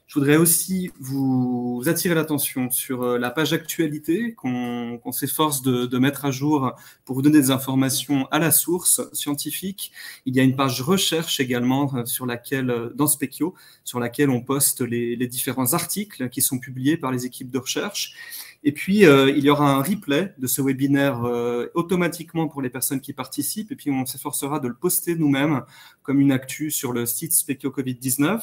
Je voudrais aussi vous attirer l'attention sur la page actualité qu'on s'efforce de mettre à jour pour vous donner des informations à la source scientifique. Il y a une page recherche également dans Specchio, sur laquelle on poste les différents articles qui sont publiés par les équipes de recherche. Et puis, il y aura un replay de ce webinaire automatiquement pour les personnes qui participent. Et puis, on s'efforcera de le poster nous-mêmes comme une actu sur le site Specchio Covid-19.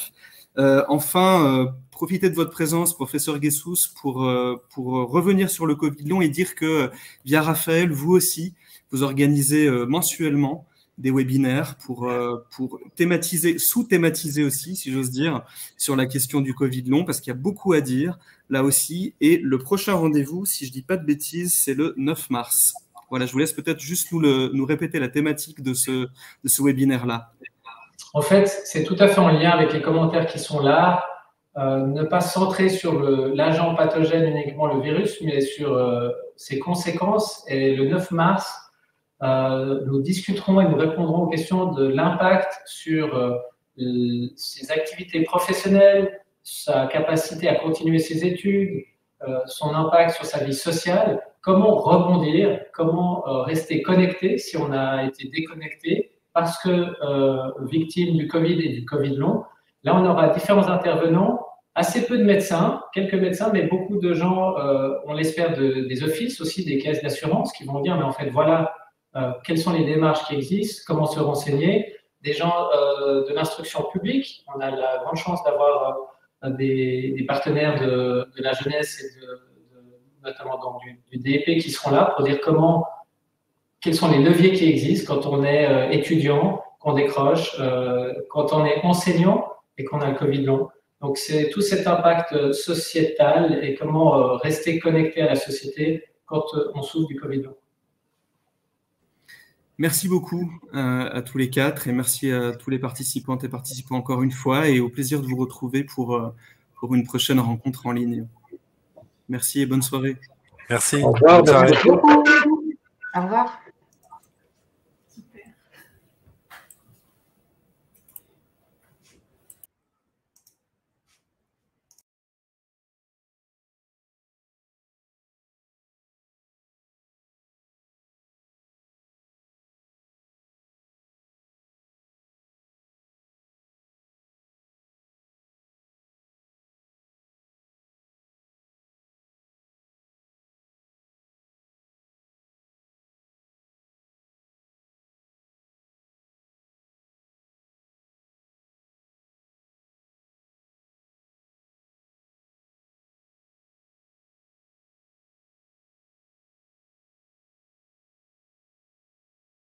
Enfin, profitez de votre présence, professeur Guessous, pour revenir sur le Covid long et dire que, via Raphaël, vous aussi, vous organisez mensuellement des webinaires pour thématiser, sous-thématiser aussi, si j'ose dire, sur la question du Covid long, parce qu'il y a beaucoup à dire là aussi. Et le prochain rendez-vous, si je ne dis pas de bêtises, c'est le 9 mars. Voilà, je vous laisse peut-être juste nous répéter la thématique de ce webinaire-là. En fait, c'est tout à fait en lien avec les commentaires qui sont là. Ne pas se centrer sur l'agent pathogène uniquement le virus, mais sur ses conséquences. Et le 9 mars, nous discuterons et nous répondrons aux questions de l'impact sur ses activités professionnelles, sa capacité à continuer ses études, son impact sur sa vie sociale, comment rebondir, comment rester connecté si on a été déconnecté, parce que victime du Covid et du Covid long. Là, on aura différents intervenants, assez peu de médecins, quelques médecins, mais beaucoup de gens, on l'espère, des offices aussi, des caisses d'assurance, qui vont dire, mais en fait, voilà, quelles sont les démarches qui existent, comment se renseigner. Des gens de l'instruction publique, on a la grande chance d'avoir des partenaires de la jeunesse et notamment donc du DEP qui seront là pour dire quels sont les leviers qui existent quand on est étudiant, qu'on décroche, quand on est enseignant et qu'on a le Covid long. Donc, c'est tout cet impact sociétal et comment rester connecté à la société quand on souffre du Covid long. Merci beaucoup à tous les 4 et merci à tous les participantes et participants encore une fois et au plaisir de vous retrouver pour pour une prochaine rencontre en ligne. Merci et bonne soirée. Merci. Au revoir. Bonne soirée. Au revoir.